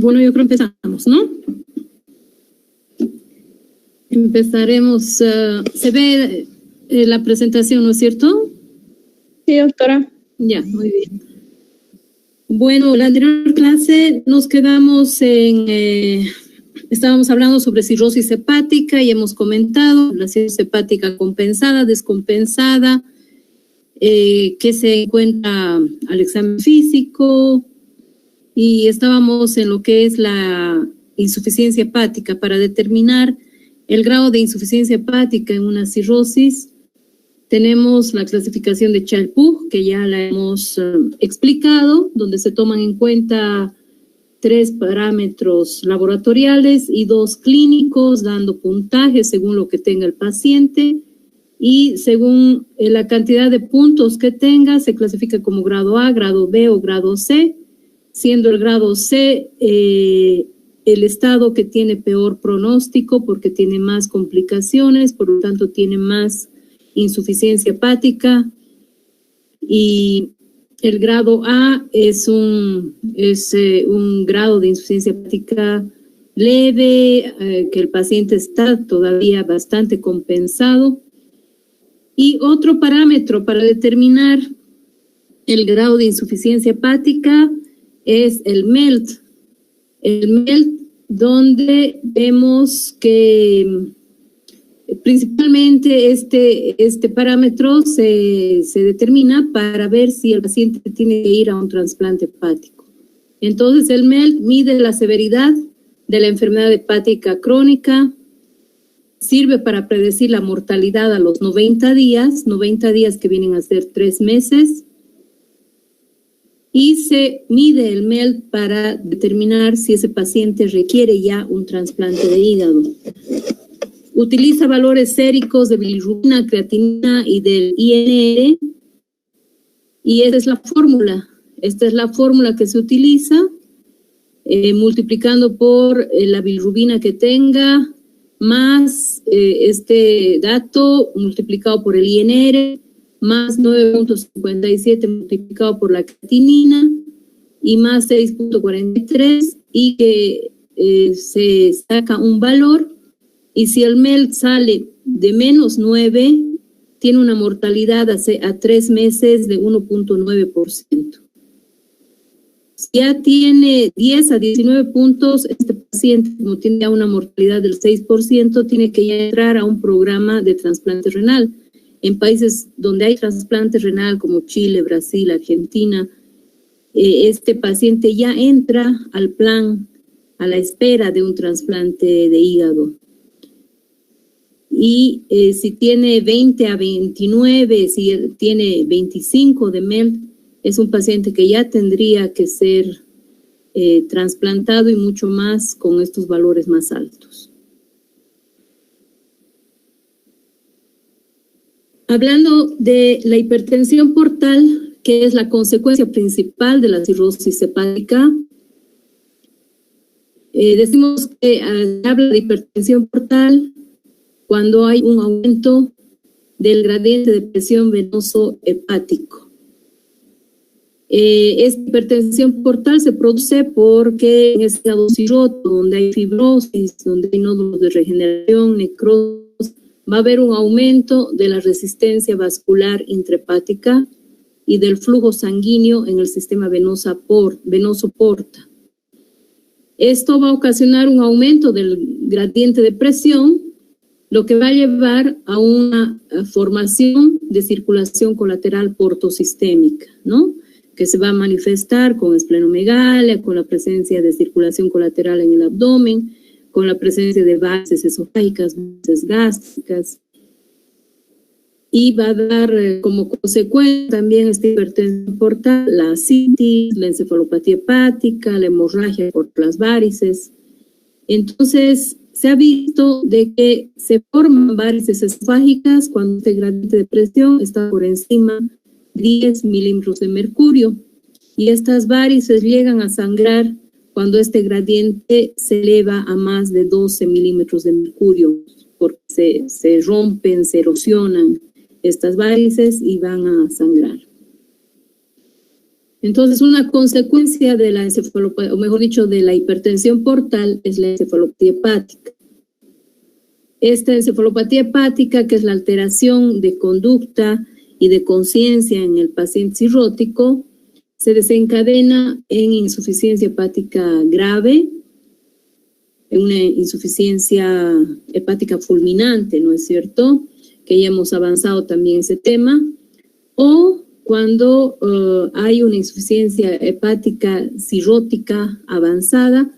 Bueno, yo creo que empezamos, ¿no? Empezaremos. ¿Se ve la presentación, no es cierto? Sí, doctora. Ya, muy bien. Bueno, la anterior clase nos quedamos en... estábamos hablando sobre cirrosis hepática y hemos comentado la cirrosis hepática compensada, descompensada, que se encuentra al examen físico, y estábamos en lo que es la insuficiencia hepática. Para determinar el grado de insuficiencia hepática en una cirrosis, tenemos la clasificación de Child-Pugh, que ya la hemos explicado, donde se toman en cuenta 3 parámetros laboratoriales y 2 clínicos, dando puntaje según lo que tenga el paciente, y según la cantidad de puntos que tenga, se clasifica como grado A, grado B o grado C, siendo el grado C el estado que tiene peor pronóstico porque tiene más complicaciones, por lo tanto tiene más insuficiencia hepática, y el grado A es un grado de insuficiencia hepática leve, que el paciente está todavía bastante compensado. Y otro parámetro para determinar el grado de insuficiencia hepática es el MELT. El MELT, donde vemos que principalmente este parámetro se determina para ver si el paciente tiene que ir a un trasplante hepático. Entonces, el MELT mide la severidad de la enfermedad hepática crónica, sirve para predecir la mortalidad a los 90 días que vienen a ser 3 meses, y se mide el MELT para determinar si ese paciente requiere ya un trasplante de hígado. Utiliza valores séricos de bilirrubina, creatinina y del INR, y esta es la fórmula. Esta es la fórmula que se utiliza, multiplicando por la bilirrubina que tenga, más este dato multiplicado por el INR, más 9.57 multiplicado por la creatinina, y más 6.43, y que se saca un valor. Y si el MELT sale de menos 9, tiene una mortalidad a 3 meses de 1.9%. Si ya tiene 10 a 19 puntos, este paciente, como tiene ya una mortalidad del 6%, tiene que ya entrar a un programa de trasplante renal. En países donde hay trasplante renal, como Chile, Brasil, Argentina, este paciente ya entra al plan, a la espera de un trasplante de hígado. Y si tiene 20 a 29, si tiene 25 de MELT, es un paciente que ya tendría que ser trasplantado, y mucho más con estos valores más altos. Hablando de la hipertensión portal, que es la consecuencia principal de la cirrosis hepática, decimos que habla de hipertensión portal cuando hay un aumento del gradiente de presión venoso hepático. Esta hipertensión portal se produce porque en este estado cirrótico, donde hay fibrosis, donde hay nódulos de regeneración, necrosis, va a haber un aumento de la resistencia vascular intrahepática y del flujo sanguíneo en el sistema venoso porta. Esto va a ocasionar un aumento del gradiente de presión, lo que va a llevar a una formación de circulación colateral portosistémica, ¿no? Que se va a manifestar con esplenomegalia, con la presencia de circulación colateral en el abdomen, con la presencia de varices esofágicas, varices gástricas, y va a dar como consecuencia también esta hipertensión portal la ascitis, la encefalopatía hepática, la hemorragia por las varices. Entonces, se ha visto de que se forman varices esofágicas cuando este gradiente de presión está por encima 10 milímetros de mercurio, y estas varices llegan a sangrar cuando este gradiente se eleva a más de 12 milímetros de mercurio, porque se rompen, se erosionan estas varices y van a sangrar. Entonces, una consecuencia de la encefalopatía, o mejor dicho, de la hipertensión portal, es la encefalopatía hepática. Esta encefalopatía hepática, que es la alteración de conducta y de conciencia en el paciente cirrótico, se desencadena en insuficiencia hepática grave, en una insuficiencia hepática fulminante, ¿no es cierto? Que ya hemos avanzado también ese tema, o cuando hay una insuficiencia hepática cirrótica avanzada,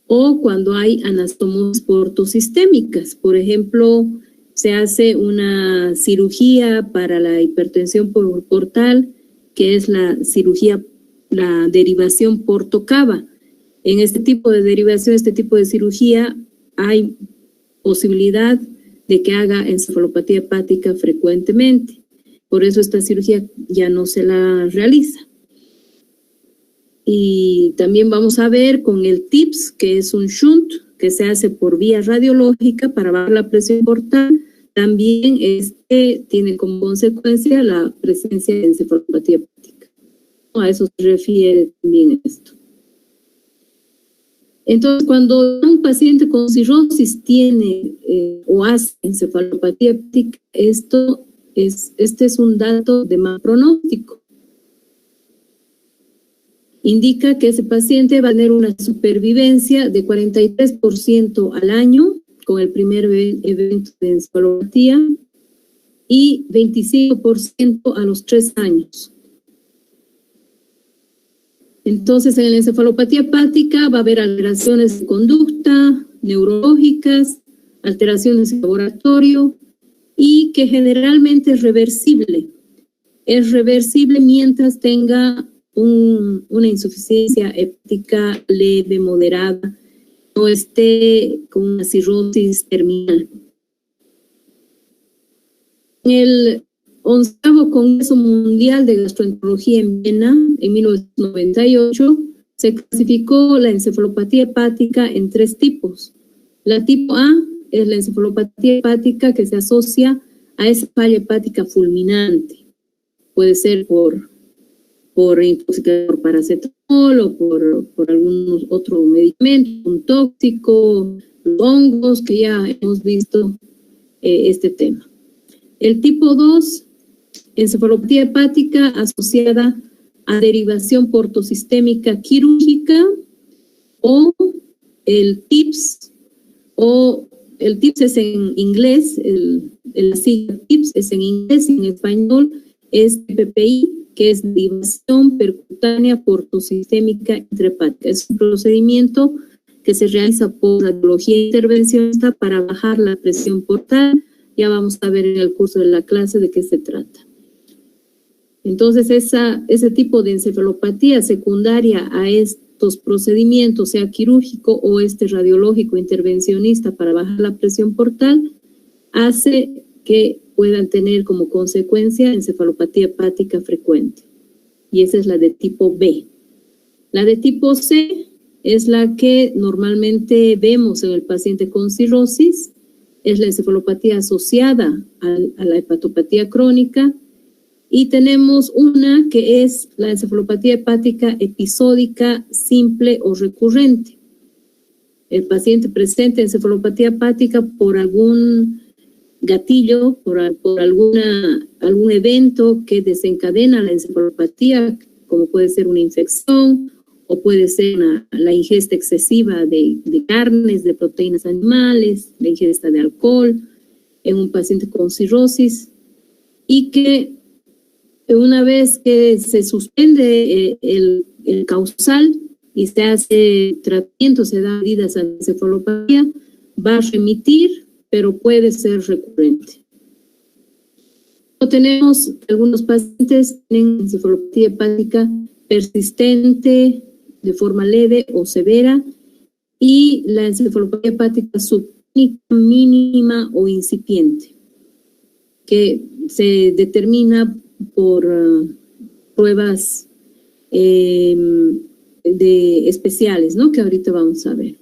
o cuando hay anastomosis portosistémicas. Por ejemplo, se hace una cirugía para la hipertensión portal, que es la cirugía, la derivación porto-cava. En este tipo de derivación, este tipo de cirugía, hay posibilidad de que haga encefalopatía hepática frecuentemente. Por eso esta cirugía ya no se la realiza. Y también vamos a ver con el TIPS, que es un shunt que se hace por vía radiológica para bajar la presión portal. También tiene como consecuencia la presencia de encefalopatía hepática. A eso se refiere también esto. Entonces, cuando un paciente con cirrosis tiene o hace encefalopatía hepática, este es un dato de mal pronóstico. Indica que ese paciente va a tener una supervivencia de 43% al año con el primer evento de encefalopatía y 25% a los 3 años. Entonces, en la encefalopatía hepática va a haber alteraciones de conducta, neurológicas, alteraciones en laboratorio y que generalmente es reversible. Es reversible mientras tenga una insuficiencia hepática leve, moderada, no esté con una cirrosis terminal. En el 11º Congreso Mundial de Gastroenterología en Viena, en 1998, se clasificó la encefalopatía hepática en 3 tipos. La tipo A es la encefalopatía hepática que se asocia a esa falla hepática fulminante. Puede ser por intoxicación por paracetamol o por algún otro medicamento, un tóxico, hongos, que ya hemos visto este tema. El tipo 2, encefalopatía hepática asociada a derivación portosistémica quirúrgica, o el TIPS, es en inglés, la sigla TIPS es en inglés, y en español es PPI, que es derivación percutánea portosistémica intrahepática. Es un procedimiento que se realiza por radiología intervencionista para bajar la presión portal. Ya vamos a ver en el curso de la clase de qué se trata. Entonces, ese tipo de encefalopatía secundaria a estos procedimientos, sea quirúrgico o radiológico intervencionista para bajar la presión portal, hace que puedan tener como consecuencia encefalopatía hepática frecuente. Y esa es la de tipo B. La de tipo C es la que normalmente vemos en el paciente con cirrosis, es la encefalopatía asociada a la hepatopatía crónica, y tenemos una que es la encefalopatía hepática episódica simple o recurrente. El paciente presenta encefalopatía hepática por algún gatillo, por algún evento que desencadena la encefalopatía, como puede ser una infección o puede ser la ingesta excesiva de carnes, de proteínas animales, la ingesta de alcohol en un paciente con cirrosis, y que una vez que se suspende el causal y se hace tratamiento, se da medidas a la encefalopatía, va a remitir, pero puede ser recurrente. Tenemos algunos pacientes que tienen encefalopatía hepática persistente de forma leve o severa, y la encefalopatía hepática subclínica mínima o incipiente, que se determina por pruebas especiales, ¿no?, que ahorita vamos a ver.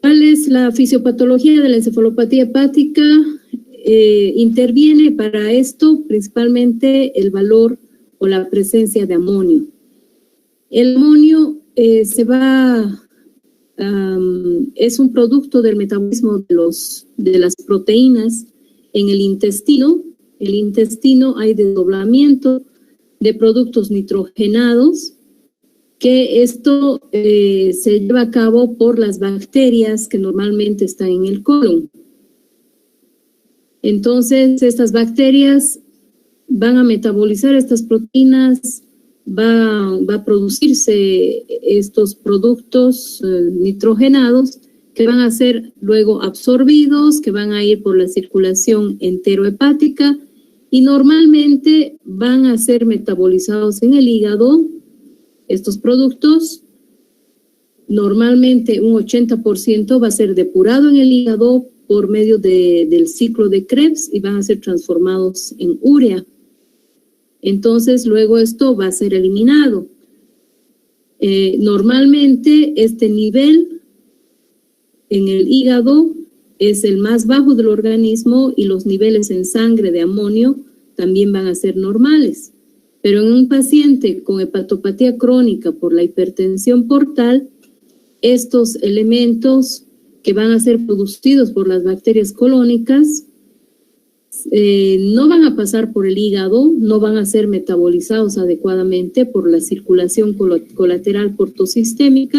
¿Cuál es la fisiopatología de la encefalopatía hepática? Interviene para esto principalmente el valor o la presencia de amonio. El amonio es un producto del metabolismo de las proteínas en el intestino. El intestino hay desdoblamiento de productos nitrogenados, que esto se lleva a cabo por las bacterias que normalmente están en el colon. Entonces, estas bacterias van a metabolizar estas proteínas, va a producirse estos productos nitrogenados que van a ser luego absorbidos, que van a ir por la circulación enterohepática y normalmente van a ser metabolizados en el hígado. Estos productos, normalmente un 80% va a ser depurado en el hígado por medio del ciclo de Krebs y van a ser transformados en urea. Entonces, luego esto va a ser eliminado. Normalmente, este nivel en el hígado es el más bajo del organismo y los niveles en sangre de amonio también van a ser normales. Pero en un paciente con hepatopatía crónica por la hipertensión portal, estos elementos que van a ser producidos por las bacterias colónicas no van a pasar por el hígado, no van a ser metabolizados adecuadamente por la circulación colateral portosistémica.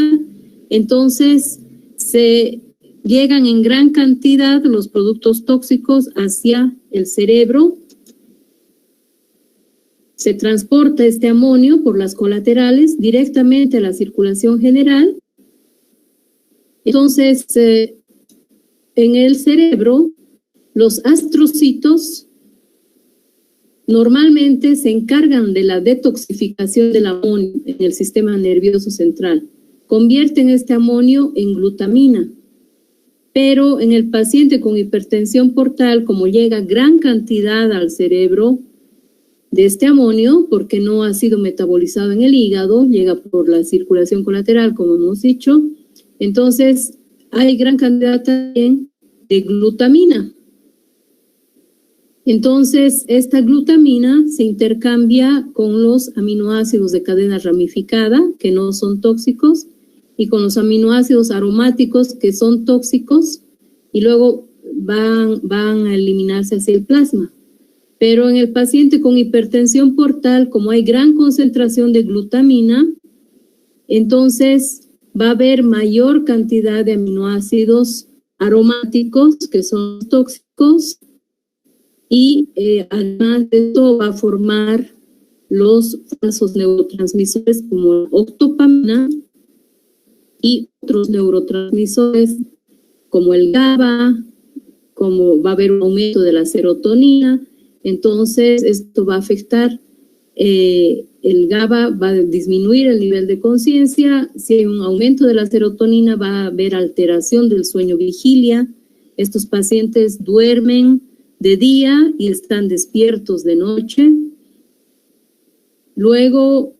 Entonces, se llegan en gran cantidad los productos tóxicos hacia el cerebro. Se transporta este amonio por las colaterales directamente a la circulación general. Entonces, en el cerebro, los astrocitos normalmente se encargan de la detoxificación del amonio en el sistema nervioso central. Convierten este amonio en glutamina. Pero en el paciente con hipertensión portal, como llega gran cantidad al cerebro de este amonio, porque no ha sido metabolizado en el hígado, llega por la circulación colateral, como hemos dicho, entonces hay gran cantidad también de glutamina. Entonces, esta glutamina se intercambia con los aminoácidos de cadena ramificada, que no son tóxicos, y con los aminoácidos aromáticos, que son tóxicos, y luego van a eliminarse hacia el plasma. Pero en el paciente con hipertensión portal, como hay gran concentración de glutamina, entonces va a haber mayor cantidad de aminoácidos aromáticos, que son tóxicos, y además de esto va a formar los falsos neurotransmisores como la octopamina y otros neurotransmisores como el GABA, como va a haber un aumento de la serotonina. Entonces esto va a afectar, el GABA va a disminuir el nivel de conciencia. Si hay un aumento de la serotonina, va a haber alteración del sueño vigilia. Estos pacientes duermen de día y están despiertos de noche. Luego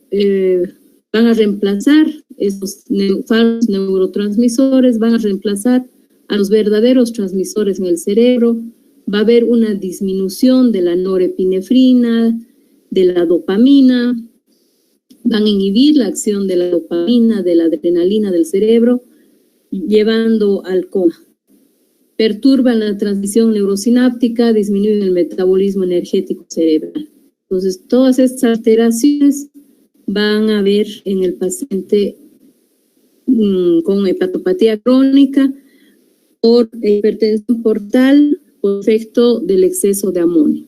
van a reemplazar estos falsos neurotransmisores, van a reemplazar a los verdaderos transmisores en el cerebro. Va a haber una disminución de la norepinefrina, de la dopamina, van a inhibir la acción de la dopamina, de la adrenalina del cerebro, llevando al coma. Perturban la transmisión neurosináptica, disminuyen el metabolismo energético cerebral. Entonces, todas estas alteraciones van a haber en el paciente con hepatopatía crónica por hipertensión portal por efecto del exceso de amonio.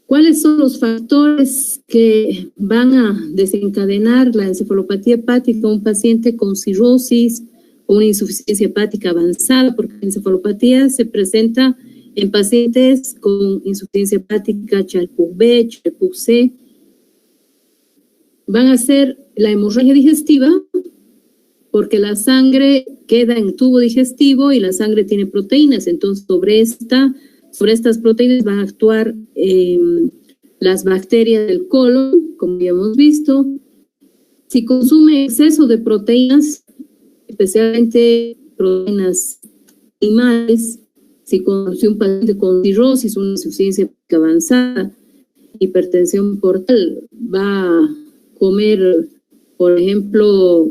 ¿Cuáles son los factores que van a desencadenar la encefalopatía hepática en un paciente con cirrosis o una insuficiencia hepática avanzada? Porque la encefalopatía se presenta en pacientes con insuficiencia hepática Child-Pugh-B, Child-Pugh-C. Van a ser la hemorragia digestiva, porque la sangre queda en tubo digestivo y la sangre tiene proteínas. Entonces, sobre estas proteínas van a actuar las bacterias del colon, como ya hemos visto. Si consume exceso de proteínas, especialmente proteínas animales, si un paciente con cirrosis, una insuficiencia avanzada, hipertensión portal va a comer, por ejemplo,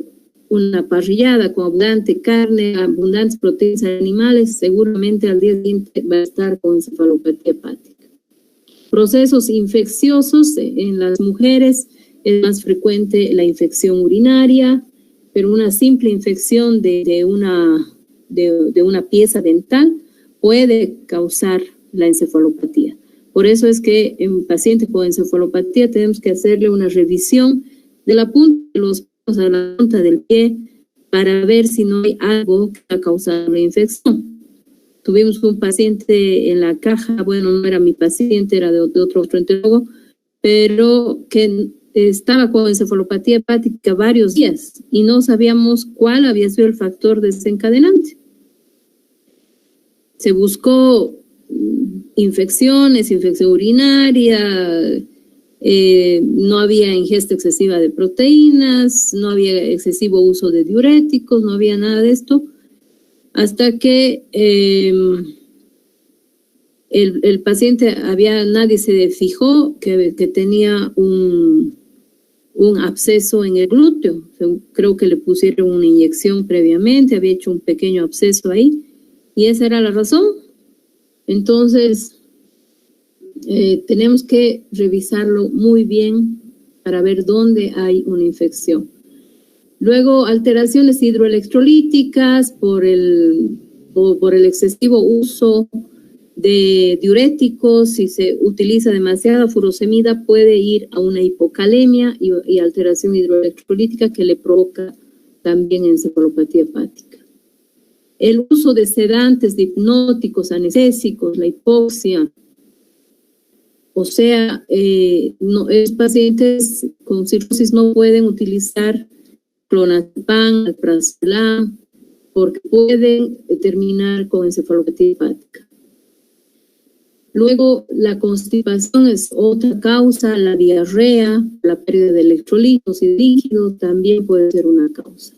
una parrillada con abundante carne, abundantes proteínas animales, seguramente al día siguiente va a estar con encefalopatía hepática. Procesos infecciosos en las mujeres es más frecuente la infección urinaria, pero una simple infección de una pieza dental puede causar la encefalopatía. Por eso es que en un paciente con encefalopatía tenemos que hacerle una revisión de la punta de los dedos a la punta del pie para ver si no hay algo que ha causado la infección. Tuvimos un paciente en la caja, bueno, no era mi paciente, era de otro gastroenterólogo, pero que estaba con encefalopatía hepática varios días y no sabíamos cuál había sido el factor desencadenante. Se buscó infecciones, infección urinaria, no había ingesta excesiva de proteínas, no había excesivo uso de diuréticos, no había nada de esto, hasta que el paciente nadie se fijó que tenía un absceso en el glúteo. Creo que le pusieron una inyección previamente, había hecho un pequeño absceso ahí, y esa era la razón. Entonces, tenemos que revisarlo muy bien para ver dónde hay una infección. Luego, alteraciones hidroelectrolíticas por el excesivo uso de diuréticos. Si se utiliza demasiada furosemida, puede ir a una hipocalemia y alteración hidroelectrolítica que le provoca también encefalopatía hepática. El uso de sedantes, de hipnóticos, anestésicos, la hipoxia. O sea, los pacientes con cirrosis no pueden utilizar clonazepam, alprazolam, porque pueden terminar con encefalopatía hepática. Luego, la constipación es otra causa, la diarrea, la pérdida de electrolitos y líquidos también puede ser una causa.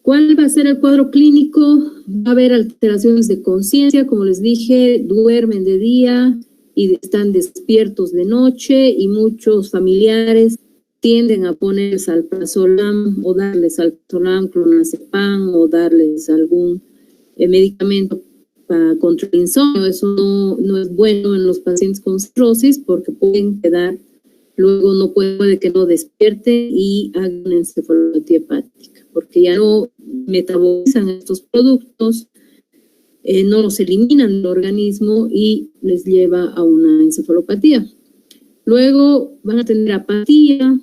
¿Cuál va a ser el cuadro clínico? Va a haber alteraciones de conciencia, como les dije, duermen de día y están despiertos de noche, y muchos familiares tienden a ponerles alprazolam o darles alprazolam, clonazepam o darles algún medicamento contra el insomnio. Eso no es bueno en los pacientes con cirrosis porque pueden quedar, luego no puede que no despierte y hagan una encefalopatía hepática, porque ya no metabolizan estos productos, no los eliminan del organismo y les lleva a una encefalopatía. Luego van a tener apatía,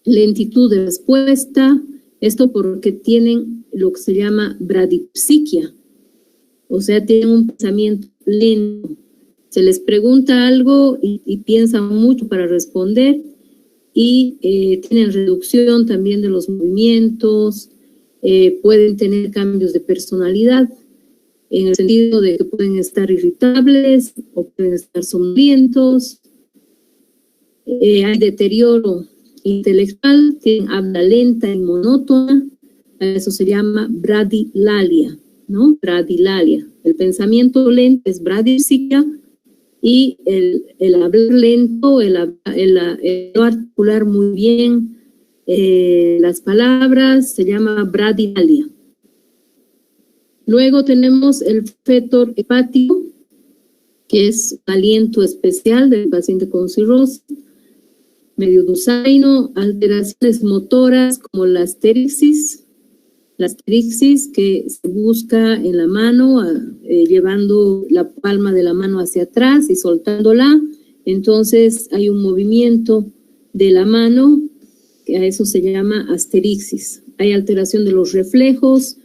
lentitud de respuesta, esto porque tienen lo que se llama bradipsiquia, o sea, tienen un pensamiento lento. Se les pregunta algo y piensan mucho para responder, y tienen reducción también de los movimientos, pueden tener cambios de personalidad, en el sentido de que pueden estar irritables o pueden estar somnolientos. Hay deterioro intelectual, tienen habla lenta y monótona, eso se llama bradilalia, ¿no? Bradilalia. El pensamiento lento es bradipsiquia, y el hablar lento, el no articular muy bien las palabras, se llama bradilalia. Luego tenemos el fetor hepático, que es un aliento especial del paciente con cirrosis, medio dusaino, alteraciones motoras como la asterixis que se busca en la mano, llevando la palma de la mano hacia atrás y soltándola. Entonces hay un movimiento de la mano, que a eso se llama asterixis. Hay alteración de los reflejos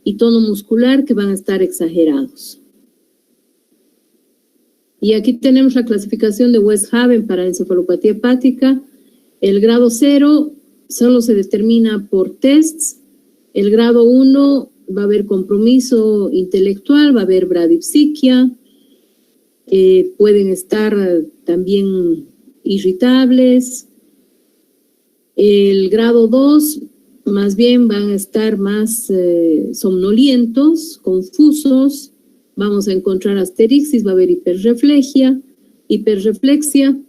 y tono muscular que van a estar exagerados. Y aquí tenemos la clasificación de Westhaven para encefalopatía hepática. El grado 0 solo se determina por tests. El grado 1 va a haber compromiso intelectual, va a haber bradipsiquia, pueden estar también irritables. El grado 2 más bien van a estar más somnolientos, confusos, vamos a encontrar asterixis, va a haber hiperreflexia,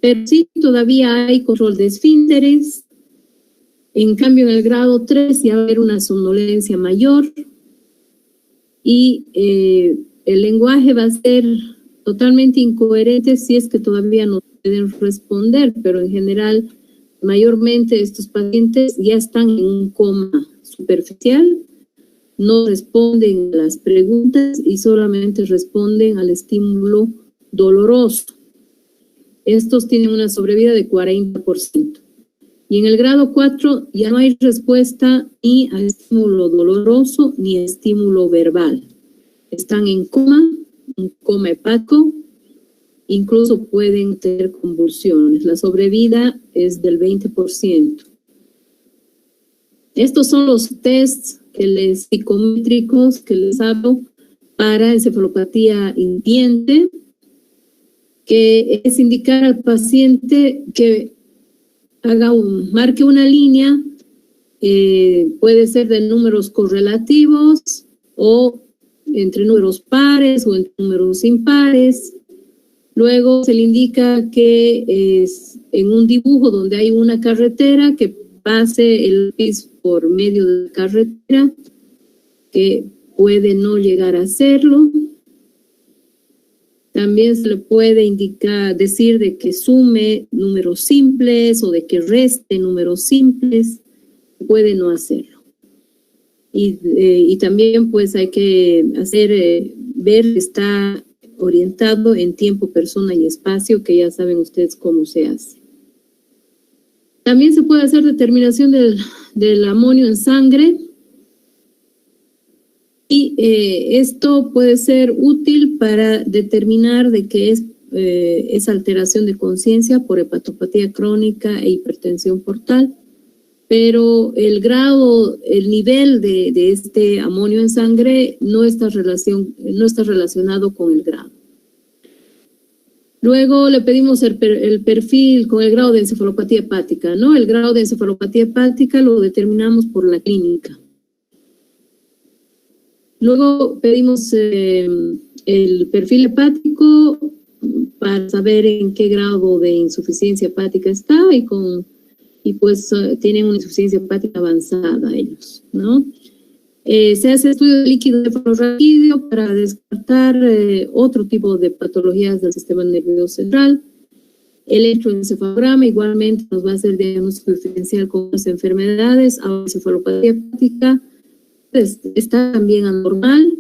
pero sí todavía hay control de esfínteres. En cambio, en el grado 3 ya va a haber una somnolencia mayor y el lenguaje va a ser totalmente incoherente si es que todavía no pueden responder, pero en general, mayormente estos pacientes ya están en un coma superficial, no responden a las preguntas y solamente responden al estímulo doloroso. Estos tienen una sobrevida de 40%. Y en el grado 4 ya no hay respuesta ni a estímulo doloroso ni a estímulo verbal. Están en coma, un coma hepático, incluso pueden tener convulsiones. La sobrevida es del 20%. Estos son los tests psicométricos que les hablo para encefalopatía incipiente, que es indicar al paciente que marque una línea, puede ser de números correlativos o entre números pares o entre números impares. Luego se le indica que es en un dibujo donde hay una carretera que pase el lápiz por medio de la carretera, que puede no llegar a hacerlo. También se le puede decir de que sume números simples o de que reste números simples, puede no hacerlo. Y también pues hay que ver que está orientado en tiempo, persona y espacio, que ya saben ustedes cómo se hace. También se puede hacer determinación del amonio en sangre. Y esto puede ser útil para determinar de que es alteración de conciencia por hepatopatía crónica e hipertensión portal, pero el nivel de este amonio en sangre no está relacionado con el grado. Luego le pedimos el perfil con el grado de encefalopatía hepática, ¿no? El grado de encefalopatía hepática lo determinamos por la clínica. Luego pedimos el perfil hepático para saber en qué grado de insuficiencia hepática está y pues tienen una insuficiencia hepática avanzada ellos, ¿no? Se hace estudio de líquido cefalorraquídeo para descartar otro tipo de patologías del sistema nervioso central. El electroencefalograma igualmente nos va a hacer diagnóstico diferencial con las enfermedades, encefalopatía hepática. Está también anormal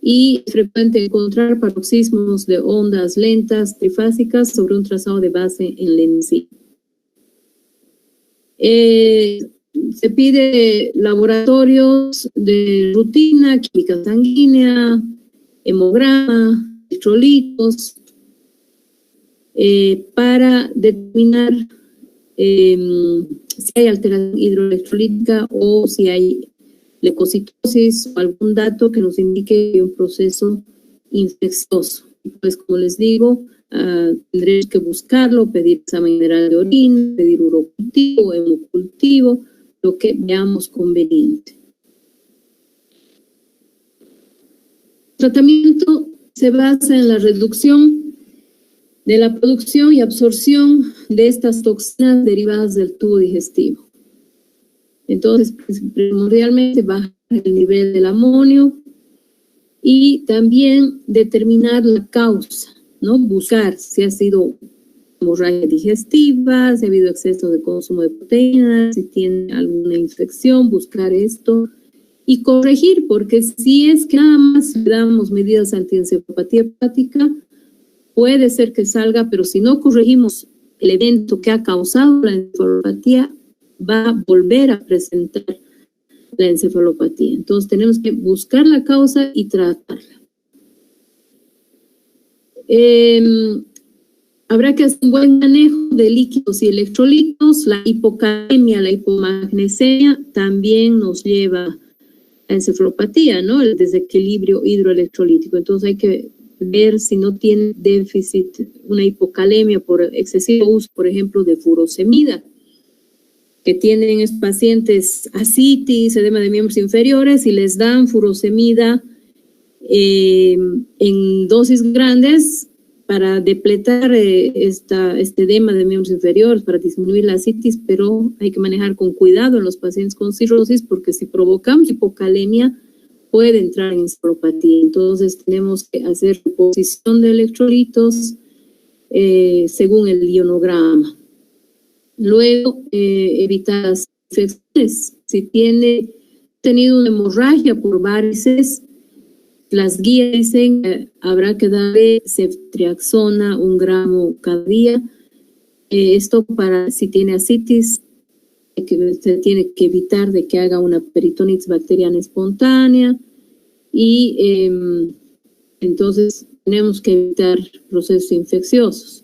y es frecuente encontrar paroxismos de ondas lentas trifásicas sobre un trazado de base en LENSI. Se pide laboratorios de rutina, química sanguínea, hemograma, electrolitos, para determinar si hay alteración hidroelectrolítica o si hay leucocitosis o algún dato que nos indique que hay un proceso infeccioso. Pues como les digo, tendremos que buscarlo, pedir examen general de orina, pedir urocultivo, hemocultivo, lo que veamos conveniente. El tratamiento se basa en la reducción de la producción y absorción de estas toxinas derivadas del tubo digestivo. Entonces, primordialmente bajar el nivel del amonio y también determinar la causa, ¿no? Buscar si ha sido hemorragia digestiva, si ha habido exceso de consumo de proteínas, si tiene alguna infección, buscar esto y corregir, porque si es que nada más le damos medidas antiencefalopatía hepática, puede ser que salga, pero si no corregimos el evento que ha causado la encefalopatía, va a volver a presentar la encefalopatía. Entonces tenemos que buscar la causa y tratarla. Habrá que hacer un buen manejo de líquidos y electrolitos. La hipocalemia, la hipomagnesemia también nos lleva a encefalopatía, ¿no? El desequilibrio hidroelectrolítico. Entonces hay que ver si no tiene déficit, una hipocalemia por excesivo uso, por ejemplo, de furosemida, que tienen estos pacientes ascitis, edema de miembros inferiores y les dan furosemida en dosis grandes para depletar este edema de miembros inferiores, para disminuir la ascitis, pero hay que manejar con cuidado en los pacientes con cirrosis, porque si provocamos hipocalemia puede entrar en encefalopatía. Entonces tenemos que hacer reposición de electrolitos según el ionograma. Luego, evitar las infecciones. Si tiene tenido una hemorragia por varices, las guías dicen habrá que darle ceftriaxona 1 gramo cada día. Esto para si tiene ascitis, que se tiene que evitar de que haga una peritonitis bacteriana espontánea y entonces tenemos que evitar procesos infecciosos.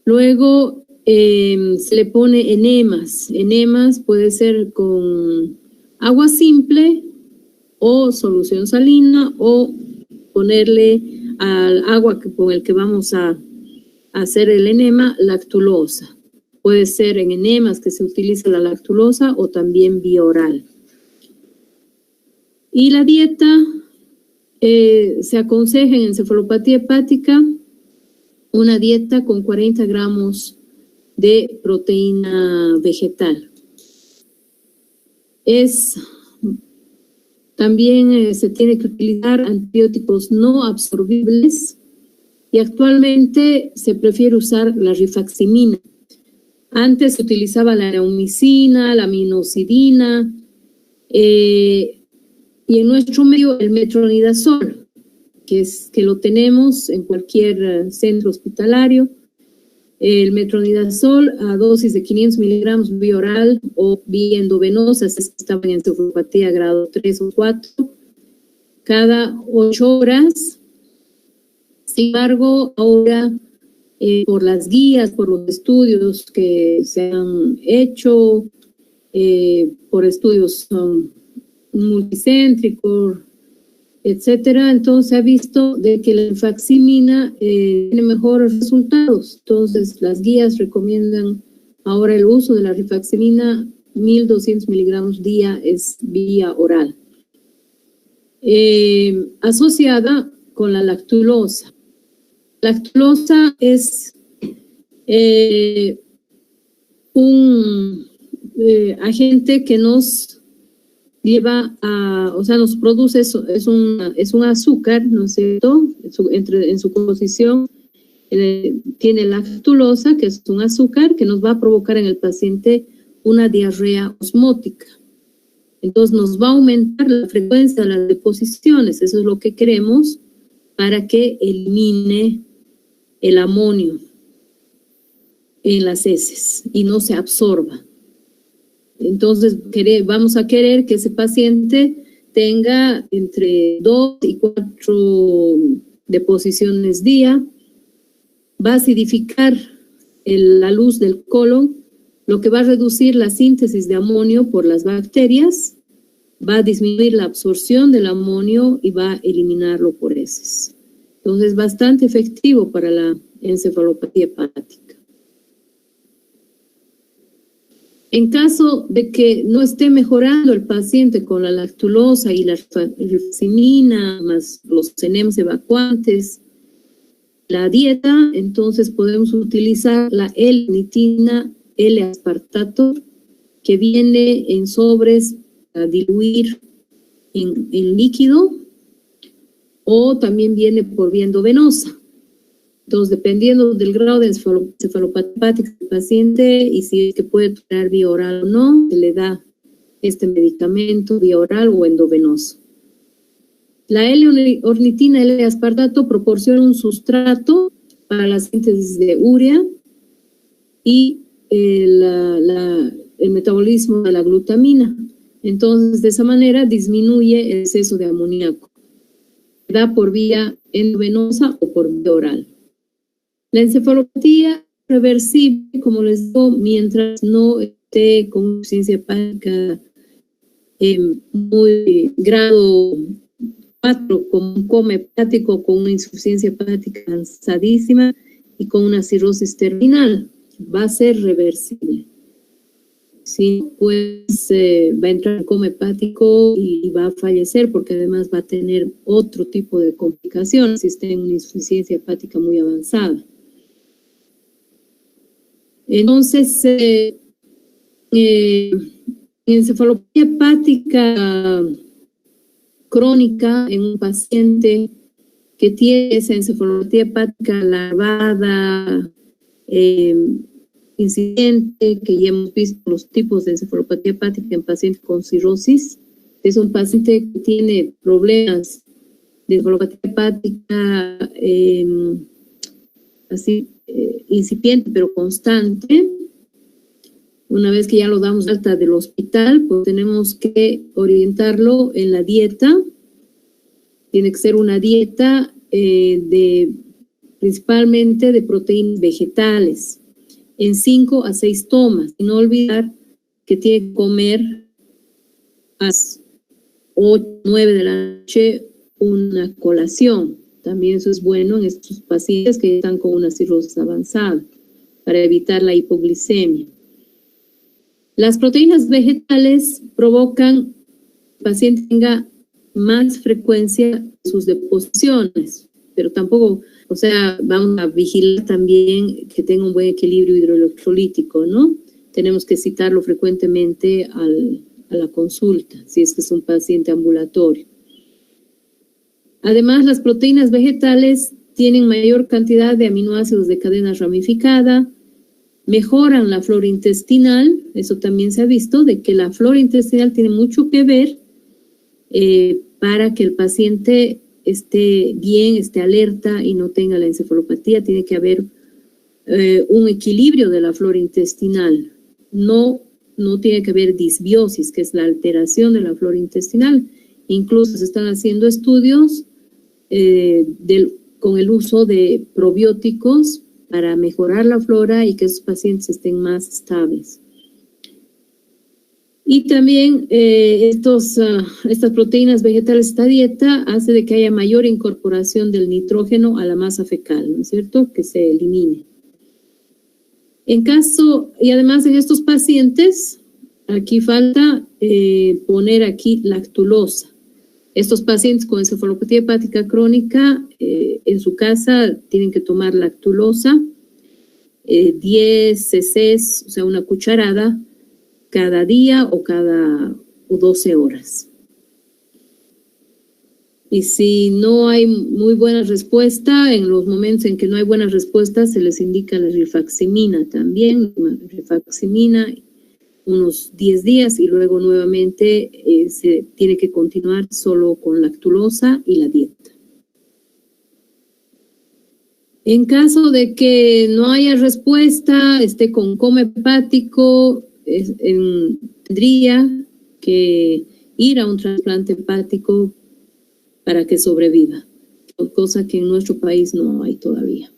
Luego se le pone enemas. Enemas puede ser con agua simple o solución salina, o ponerle al agua con el que vamos a hacer el enema lactulosa. Puede ser en enemas que se utiliza la lactulosa o también vía oral. Y la dieta se aconseja en encefalopatía hepática una dieta con 40 gramos de proteína vegetal. También se tiene que utilizar antibióticos no absorbibles y actualmente se prefiere usar la rifaximina. Antes se utilizaba la neomicina, la minoxidina y en nuestro medio el metronidazol, que lo tenemos en cualquier centro hospitalario. El metronidazol a dosis de 500 miligramos vía oral o vía endovenosa, si estaban en encefalopatía grado 3 o 4, cada 8 horas. Sin embargo, ahora, por las guías, por los estudios que se han hecho, por estudios multicéntricos, etcétera, entonces se ha visto de que la rifaximina tiene mejores resultados. Entonces las guías recomiendan ahora el uso de la rifaximina 1200 miligramos día, es vía oral. Asociada con la lactulosa. Lactulosa es un agente que nos lleva nos produce, es un azúcar, ¿no es cierto? En su composición tiene lactulosa, que es un azúcar que nos va a provocar en el paciente una diarrea osmótica. Entonces nos va a aumentar la frecuencia de las deposiciones, eso es lo que queremos para que elimine el amonio en las heces y no se absorba. Entonces vamos a querer que ese paciente tenga entre 2 y 4 deposiciones día. Va a acidificar la luz del colon, lo que va a reducir la síntesis de amonio por las bacterias, va a disminuir la absorción del amonio y va a eliminarlo por heces. Entonces, bastante efectivo para la encefalopatía hepática. En caso de que no esté mejorando el paciente con la lactulosa y la rifaximina, más los enemas evacuantes, la dieta, entonces podemos utilizar la L-nitina, L-aspartato, que viene en sobres a diluir en líquido, o también viene por vía endovenosa. Entonces, dependiendo del grado de encefalopatía hepática del paciente y si es que puede tolerar vía oral o no, se le da este medicamento vía oral o endovenoso. La L-ornitina, L-aspartato proporciona un sustrato para la síntesis de urea y el metabolismo de la glutamina. Entonces, de esa manera disminuye el exceso de amoníaco. Se da por vía endovenosa o por vía oral. La encefalopatía reversible, como les digo, mientras no esté con insuficiencia hepática muy grado 4, con un coma hepático, con una insuficiencia hepática avanzadísima y con una cirrosis terminal, va a ser reversible. Si no, pues va a entrar en coma hepático y va a fallecer porque además va a tener otro tipo de complicaciones si está en una insuficiencia hepática muy avanzada. Entonces, encefalopatía hepática crónica en un paciente que tiene esa encefalopatía hepática alargada, incidente, que ya hemos visto los tipos de encefalopatía hepática en pacientes con cirrosis. Es un paciente que tiene problemas de encefalopatía hepática incipiente pero constante. Una vez que ya lo damos alta del hospital, pues tenemos que orientarlo en la dieta. Tiene que ser una dieta principalmente de proteínas vegetales, en 5 a 6 tomas. Y no olvidar que tiene que comer a las 8, 9 de la noche una colación. También eso es bueno en estos pacientes que están con una cirrosis avanzada, para evitar la hipoglicemia. Las proteínas vegetales provocan que el paciente tenga más frecuencia en sus deposiciones, pero tampoco, o sea, vamos a vigilar también que tenga un buen equilibrio hidroelectrolítico, ¿no? Tenemos que citarlo frecuentemente a la consulta, si es que es un paciente ambulatorio. Además, las proteínas vegetales tienen mayor cantidad de aminoácidos de cadena ramificada, mejoran la flora intestinal. Eso también se ha visto, de que la flora intestinal tiene mucho que ver para que el paciente esté bien, esté alerta y no tenga la encefalopatía. Tiene que haber un equilibrio de la flora intestinal. No tiene que haber disbiosis, que es la alteración de la flora intestinal. Incluso se están haciendo estudios con el uso de probióticos para mejorar la flora y que esos pacientes estén más estables. Y también estas proteínas vegetales, esta dieta hace de que haya mayor incorporación del nitrógeno a la masa fecal, ¿no es cierto? Que se elimine. Y además en estos pacientes, aquí falta poner aquí lactulosa. Estos pacientes con encefalopatía hepática crónica, en su casa tienen que tomar lactulosa, 10 cc, o sea, una cucharada, cada día o 12 horas. Y si no hay muy buena respuesta, en los momentos en que no hay buena respuesta, se les indica la rifaximina también, rifaximina, unos 10 días y luego nuevamente se tiene que continuar solo con lactulosa y la dieta. En caso de que no haya respuesta, esté con coma hepático, tendría que ir a un trasplante hepático para que sobreviva, cosa que en nuestro país no hay todavía.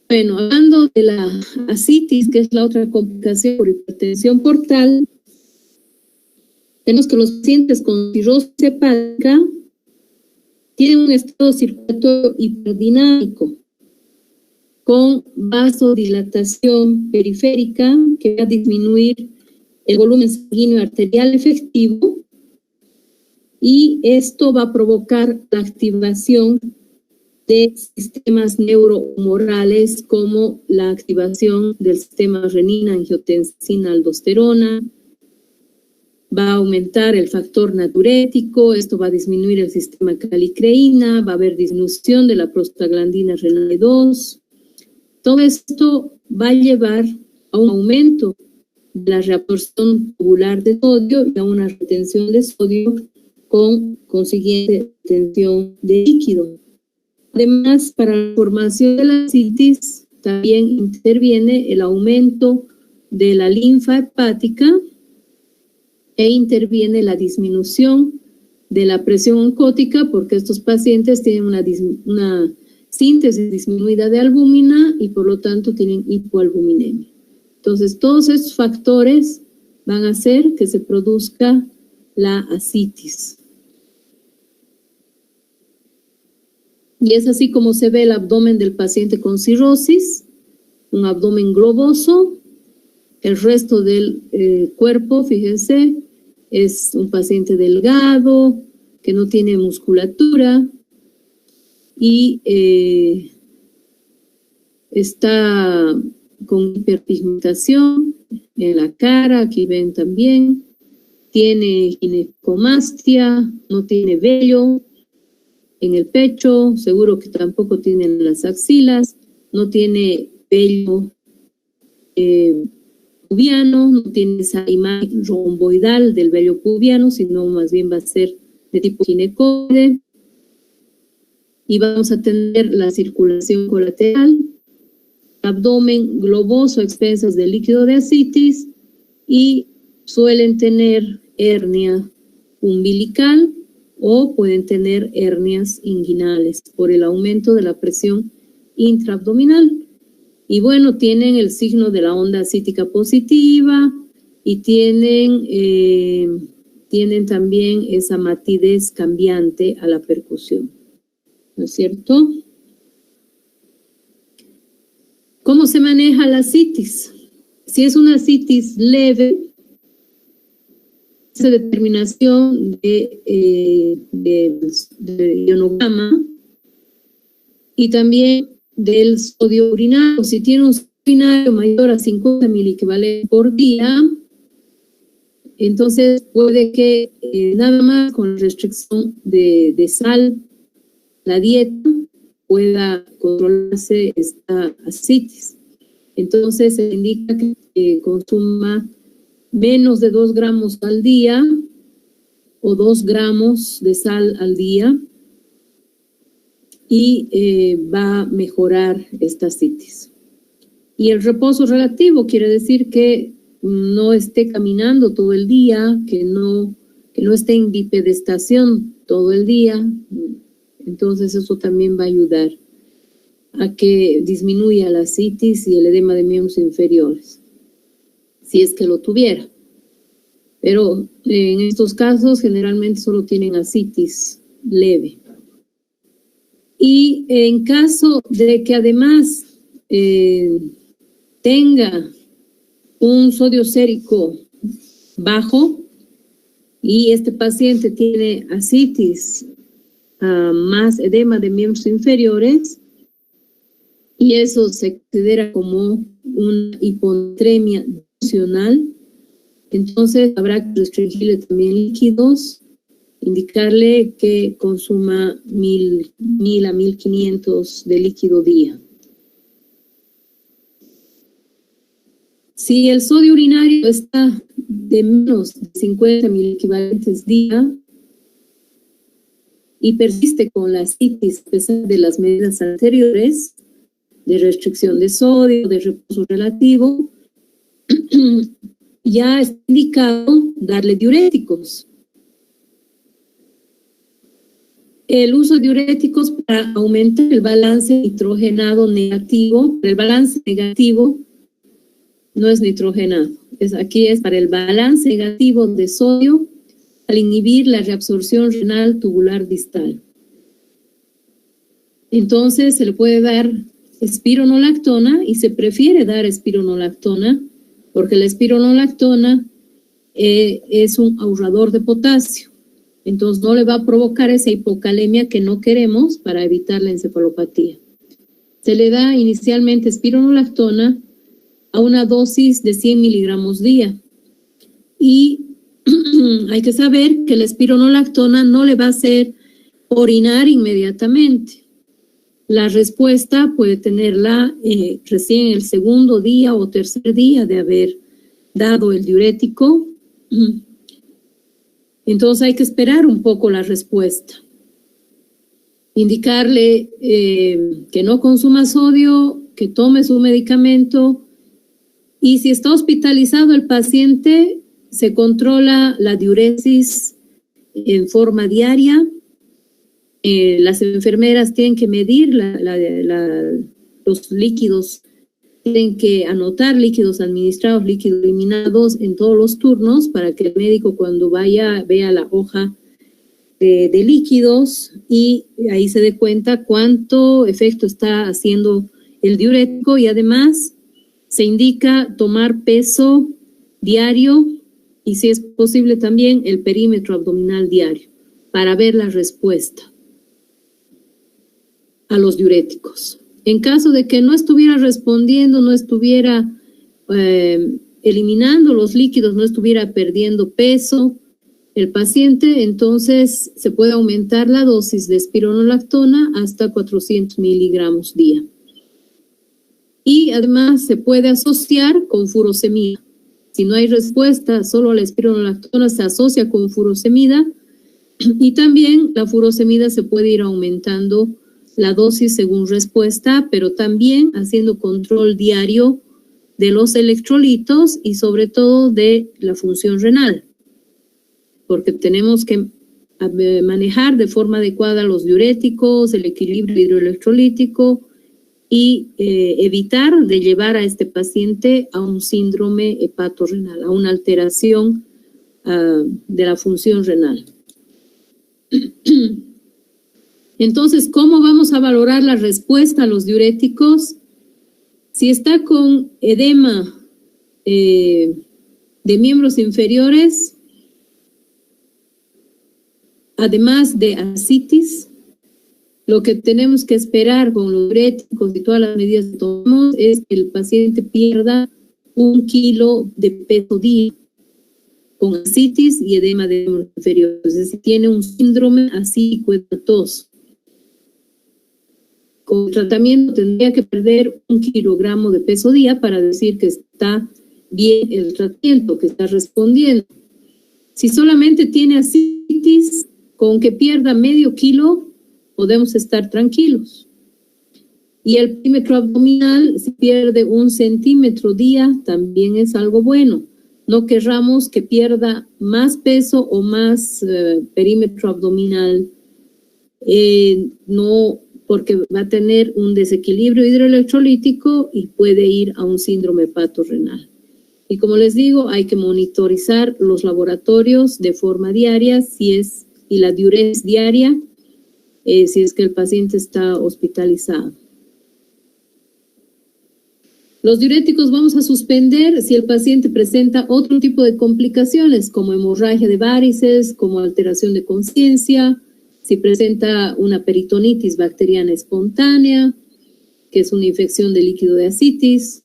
Bueno, hablando de la ascitis, que es la otra complicación por hipertensión portal, tenemos que los pacientes con cirrosis hepática tienen un estado circulatorio hiperdinámico con vasodilatación periférica que va a disminuir el volumen sanguíneo arterial efectivo, y esto va a provocar la activación de sistemas neurohumorales como la activación del sistema renina, angiotensina, aldosterona. Va a aumentar el factor natriurético, esto va a disminuir el sistema calicreína, va a haber disminución de la prostaglandina renal 2. Todo esto va a llevar a un aumento de la reabsorción tubular de sodio y a una retención de sodio con consiguiente retención de líquido. Además, para la formación de la ascitis también interviene el aumento de la linfa hepática e interviene la disminución de la presión oncótica, porque estos pacientes tienen una síntesis disminuida de albúmina y por lo tanto tienen hipoalbuminemia. Entonces, todos estos factores van a hacer que se produzca la ascitis. Y es así como se ve el abdomen del paciente con cirrosis, un abdomen globoso, El resto del cuerpo, fíjense, es un paciente delgado, que no tiene musculatura y está con hiperpigmentación en la cara, aquí ven también, tiene ginecomastia, no tiene vello en el pecho, seguro que tampoco tiene en las axilas, no tiene vello pubiano, no tiene esa imagen romboidal del vello pubiano, sino más bien va a ser de tipo ginecoide. Y vamos a tener la circulación colateral, abdomen globoso a expensas de líquido de ascitis y suelen tener hernia umbilical o pueden tener hernias inguinales por el aumento de la presión intraabdominal. Y bueno, tienen el signo de la onda ascítica positiva y tienen también esa matidez cambiante a la percusión, ¿no es cierto? ¿Cómo se maneja la ascitis? Si es una ascitis leve, esa determinación de ionograma y también del sodio urinario. Si tiene un sodio urinario mayor a 50 miliequivalentes por día, entonces puede que nada más con restricción de sal, la dieta, pueda controlarse esta ascitis. Entonces se indica que consuma menos de 2 gramos al día o 2 gramos de sal al día y va a mejorar esta ascitis. Y el reposo relativo quiere decir que no esté caminando todo el día, que no esté en bipedestación todo el día. Entonces eso también va a ayudar a que disminuya la ascitis y el edema de miembros inferiores, si es que lo tuviera. Pero en estos casos generalmente solo tienen ascitis leve. Y en caso de que además tenga un sodio sérico bajo y este paciente tiene ascitis, más edema de miembros inferiores, y eso se considera como una hiponatremia funcional, entonces habrá que restringirle también líquidos, indicarle que consuma 1000 a 1500 de líquido día. Si el sodio urinario está de menos de 50 miliequivalentes día y persiste con la ascitis a pesar de las medidas anteriores de restricción de sodio, de reposo relativo, ya está indicado darle diuréticos. El uso de diuréticos para aumentar el balance nitrogenado negativo, el balance negativo no es nitrogenado, aquí es para el balance negativo de sodio al inhibir la reabsorción renal tubular distal. Entonces se le puede dar espironolactona y se prefiere dar espironolactona porque la espironolactona es un ahorrador de potasio. Entonces no le va a provocar esa hipocalemia que no queremos para evitar la encefalopatía. Se le da inicialmente espironolactona a una dosis de 100 miligramos día. Y hay que saber que la espironolactona no le va a hacer orinar inmediatamente. La respuesta puede tenerla recién el segundo día o tercer día de haber dado el diurético. Entonces hay que esperar un poco la respuesta. Indicarle que no consuma sodio, que tome su medicamento y si está hospitalizado el paciente, se controla la diuresis en forma diaria. Las enfermeras tienen que medir los líquidos, tienen que anotar líquidos administrados, líquidos eliminados en todos los turnos para que el médico cuando vaya vea la hoja de líquidos y ahí se dé cuenta cuánto efecto está haciendo el diurético y además Se indica tomar peso diario y, si es posible, también el perímetro abdominal diario para ver la respuesta a los diuréticos. En caso de que no estuviera respondiendo, no estuviera eliminando los líquidos, no estuviera perdiendo peso el paciente, entonces se puede aumentar la dosis de espironolactona hasta 400 miligramos día. Y además se puede asociar con furosemida. Si no hay respuesta solo a la espironolactona, se asocia con furosemida, y también la furosemida se puede ir aumentando la dosis según respuesta, pero también haciendo control diario de los electrolitos y sobre todo de la función renal, porque tenemos que manejar de forma adecuada los diuréticos, el equilibrio hidroelectrolítico y evitar de llevar a este paciente a un síndrome hepatorrenal, a una alteración de la función renal. Entonces, ¿cómo vamos a valorar la respuesta a los diuréticos? Si está con edema de miembros inferiores, además de ascitis, lo que tenemos que esperar con los diuréticos y todas las medidas que tomamos es que el paciente pierda 1 kilo de peso día con ascitis y edema de miembros inferiores. Es decir, tiene un síndrome ascítico hepatoso. Con tratamiento tendría que perder 1 kilogramo de peso día para decir que está bien el tratamiento, que está respondiendo. Si solamente tiene ascitis, con que pierda medio kilo, podemos estar tranquilos. Y el perímetro abdominal, si pierde 1 centímetro día, también es algo bueno. No querramos que pierda más peso o más perímetro abdominal, no, porque va a tener un desequilibrio hidroelectrolítico y puede ir a un síndrome hepatorrenal. Y como les digo, hay que monitorizar los laboratorios de forma diaria y la diuresis diaria, si es que el paciente está hospitalizado. Los diuréticos vamos a suspender si el paciente presenta otro tipo de complicaciones, como hemorragia de varices, como alteración de conciencia, si presenta una peritonitis bacteriana espontánea, que es una infección de líquido de ascitis,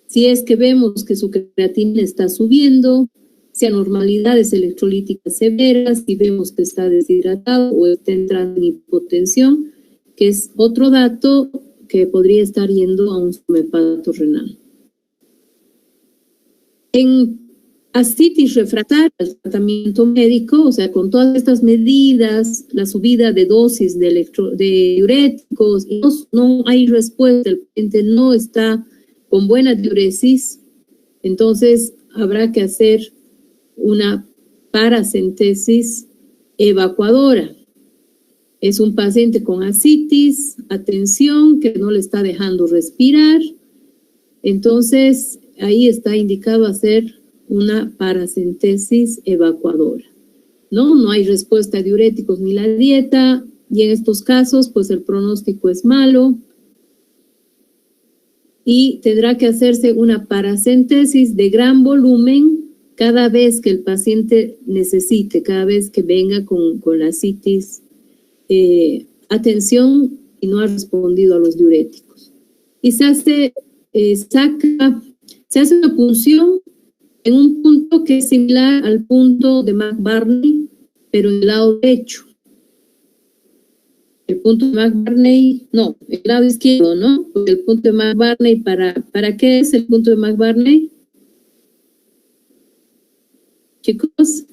si es que vemos que su creatinina está subiendo, si anormalidades electrolíticas severas, si vemos que está deshidratado o está entrando en hipotensión, que es otro dato que podría estar yendo a un síndrome hepatorrenal. En ascitis refractaria al tratamiento médico, o sea, con todas estas medidas, la subida de dosis de diuréticos, y no hay respuesta, el paciente no está con buena diuresis, entonces habrá que hacer una paracentesis evacuadora. Es un paciente con ascitis, atención, que no le está dejando respirar, entonces ahí está indicado hacer una paracentesis evacuadora. No hay respuesta a diuréticos ni la dieta, y en estos casos, pues el pronóstico es malo, y tendrá que hacerse una paracentesis de gran volumen cada vez que el paciente necesite, cada vez que venga con la ascitis, atención y no ha respondido a los diuréticos. Y se hace una punción en un punto que es similar al punto de McBurney, pero en el lado derecho. El punto de McBurney, no, el lado izquierdo, ¿no? Porque el punto de McBurney, ¿para qué es el punto de McBurney? Chicos.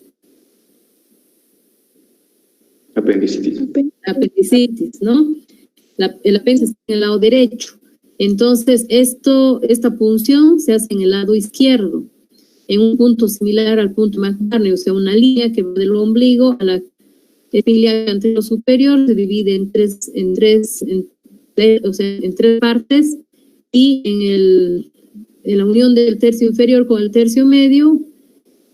Apendicitis. Apendicitis, ¿no? El apéndice está en el lado derecho. Entonces, esta punción se hace en el lado izquierdo, en un punto similar al punto McBurney, o sea, una línea que va del ombligo a la espina anterior superior, se divide en tres partes, y en la unión del tercio inferior con el tercio medio,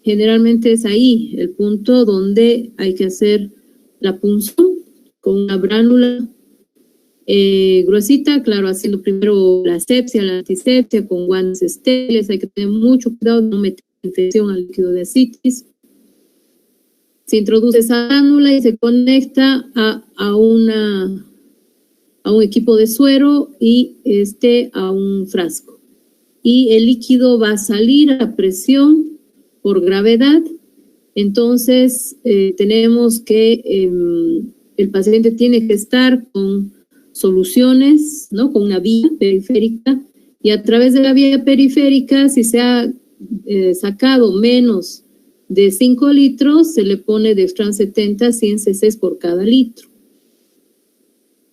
generalmente es ahí el punto donde hay que hacer la punción con una bránula gruesita, claro, haciendo primero la asepsia, la antisepsia con guantes estériles. Hay que tener mucho cuidado de no meter infección al líquido de ascitis. Se introduce esa cánula y se conecta a un equipo de suero y a un frasco. Y el líquido va a salir a presión por gravedad. Entonces, tenemos que el paciente tiene que estar con soluciones, ¿no? Con una vía periférica, y a través de la vía periférica, si se ha sacado menos de 5 litros, se le pone Dextran 70, 100 cc por cada litro.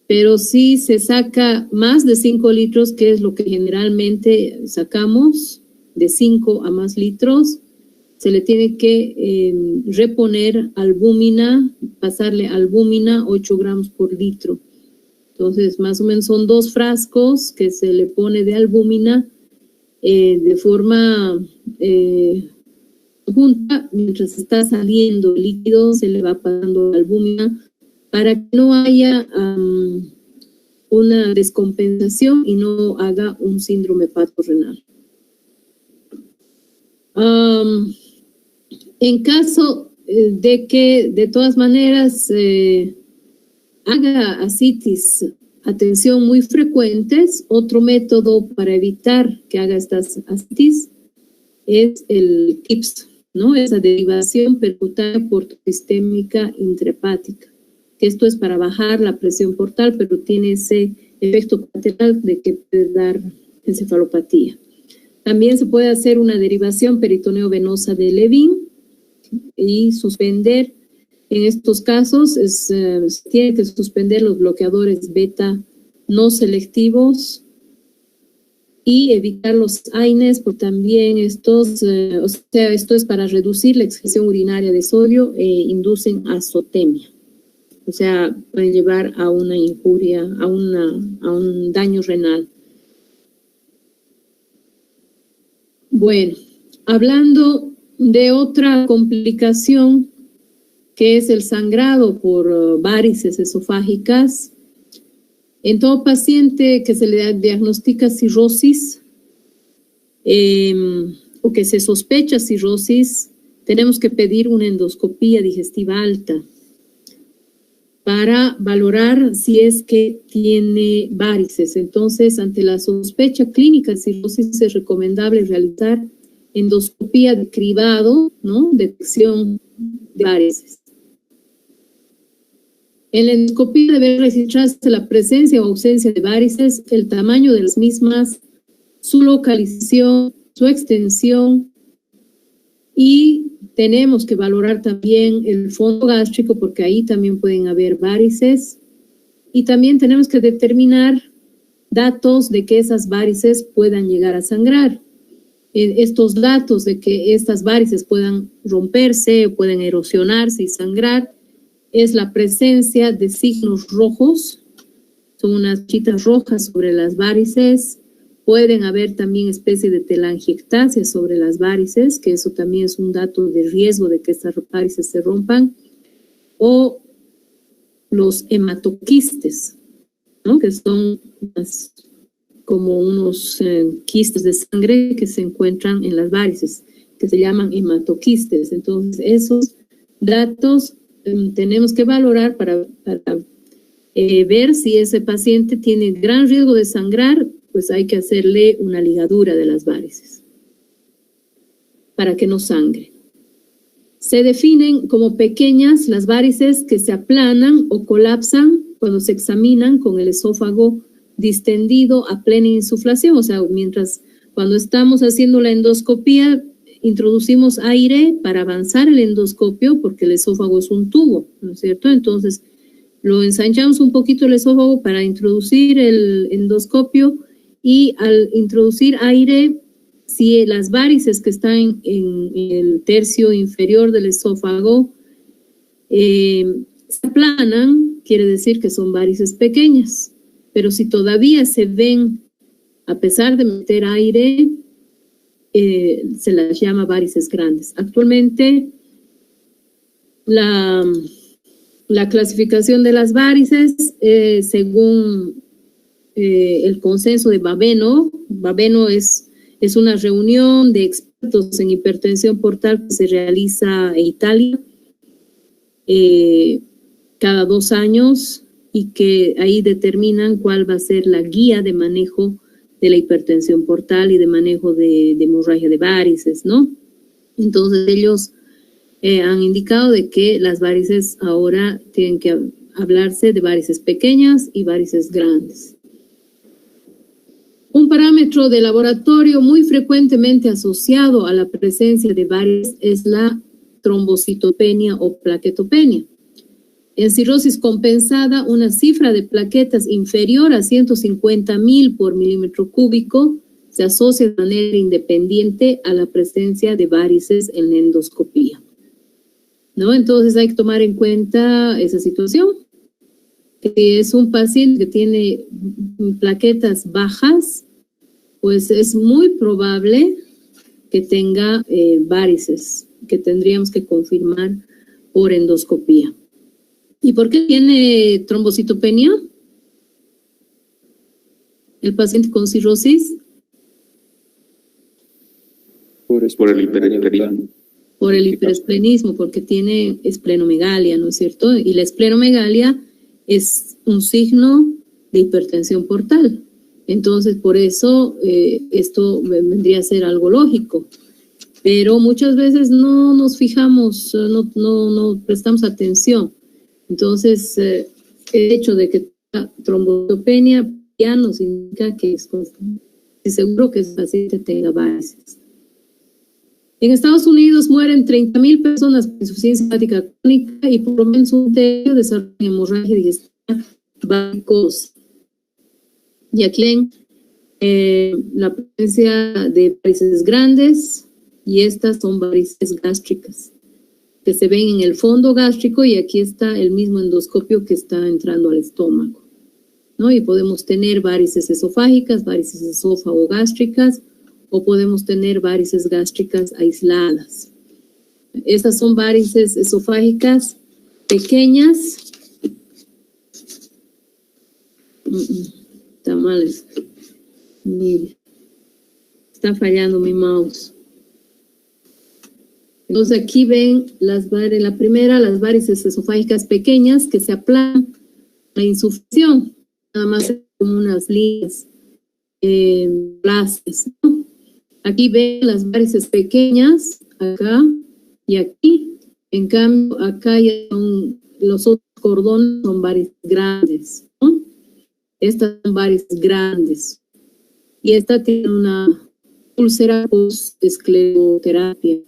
Pero si se saca más de 5 litros, que es lo que generalmente sacamos, de 5 a más litros, se le tiene que reponer albúmina, pasarle albúmina 8 gramos por litro. Entonces, más o menos son 2 frascos que se le pone de albúmina de forma junta. Mientras está saliendo el líquido, se le va pasando la albúmina para que no haya una descompensación y no haga un síndrome hepatorenal. En caso de que de todas maneras haga ascitis a tensión muy frecuentes, otro método para evitar que haga estas ascitis es el TIPS, ¿no? Esa derivación percutánea portosistémica intrahepática, que esto es para bajar la presión portal, pero tiene ese efecto colateral de que puede dar encefalopatía. También se puede hacer una derivación peritoneo-venosa de Levin y suspender. En estos casos se tiene que suspender los bloqueadores beta no selectivos y evitar los AINES, porque también esto es para reducir la excreción urinaria de sodio e inducen azotemia. O sea, pueden llevar a una injuria, a un daño renal. Bueno, hablando de otra complicación, que es el sangrado por varices esofágicas. En todo paciente que se le diagnostica cirrosis o que se sospecha cirrosis, tenemos que pedir una endoscopía digestiva alta para valorar si es que tiene varices. Entonces, ante la sospecha clínica de cirrosis es recomendable realizar endoscopía de cribado, ¿no? Detección de varices. En la endoscopía debe registrarse la presencia o ausencia de varices, el tamaño de las mismas, su localización, su extensión, y tenemos que valorar también el fondo gástrico porque ahí también pueden haber varices, y también tenemos que determinar datos de que esas varices puedan llegar a sangrar. Estos datos de que estas varices puedan romperse, pueden erosionarse y sangrar, es la presencia de signos rojos, son unas manchitas rojas sobre las varices. Pueden haber también especie de telangiectasia sobre las varices, que eso también es un dato de riesgo de que estas varices se rompan, o los hematoquistes, ¿no? Que son como unos quistes de sangre que se encuentran en las varices, que se llaman hematoquistes. Entonces, esos datos tenemos que valorar para ver si ese paciente tiene gran riesgo de sangrar, pues hay que hacerle una ligadura de las varices para que no sangre. Se definen como pequeñas las varices que se aplanan o colapsan cuando se examinan con el esófago distendido a plena insuflación. O sea, cuando estamos haciendo la endoscopía, introducimos aire para avanzar el endoscopio porque el esófago es un tubo, ¿no es cierto? Entonces, lo ensanchamos un poquito el esófago para introducir el endoscopio, y al introducir aire, si las varices que están en el tercio inferior del esófago se aplanan, quiere decir que son varices pequeñas. Pero si todavía se ven, a pesar de meter aire, se las llama varices grandes. Actualmente, la La clasificación de las varices, según el consenso de Babeno. Babeno es una reunión de expertos en hipertensión portal que se realiza en Italia cada 2 años y que ahí determinan cuál va a ser la guía de manejo de la hipertensión portal y de manejo de hemorragia de varices, ¿no? Entonces ellos han indicado de que las varices ahora tienen que hablarse de varices pequeñas y varices grandes. Un parámetro de laboratorio muy frecuentemente asociado a la presencia de varices es la trombocitopenia o plaquetopenia. En cirrosis compensada, una cifra de plaquetas inferior a 150.000 por milímetro cúbico se asocia de manera independiente a la presencia de varices en la endoscopía, ¿no? Entonces hay que tomar en cuenta esa situación. Que es un paciente que tiene plaquetas bajas, pues es muy probable que tenga varices, que tendríamos que confirmar por endoscopía. ¿Y por qué tiene trombocitopenia? El paciente con cirrosis. Por el hiperesplenismo. Por el hiperesplenismo, porque tiene esplenomegalia, ¿no es cierto? Y la esplenomegalia es un signo de hipertensión portal. Entonces, por eso esto vendría a ser algo lógico. Pero muchas veces no nos fijamos, no prestamos atención. Entonces, el hecho de que tenga trombocitopenia ya nos indica que es seguro que ese paciente tenga varices. En Estados Unidos mueren 30.000 personas por insuficiencia hepática crónica y por lo menos un tercio desarrollan hemorragia digestiva varicosa. Y aquí ven la presencia de varices grandes y estas son varices gástricas que se ven en el fondo gástrico y aquí está el mismo endoscopio que está entrando al estómago, ¿no? Y podemos tener varices esofágicas, varices esófago-gástricas o podemos tener varices gástricas aisladas. Estas son varices esofágicas pequeñas. Está mal. Está fallando mi mouse. Entonces aquí ven la primera, las varices esofágicas pequeñas que se aplanan la insuflación, nada más como unas líneas plásticas, ¿no? Aquí ven las varices pequeñas, acá y aquí. En cambio, acá ya son los otros cordones, son varices grandes, ¿no? Estas son varices grandes. Y esta tiene una úlcera post-escleroterapia.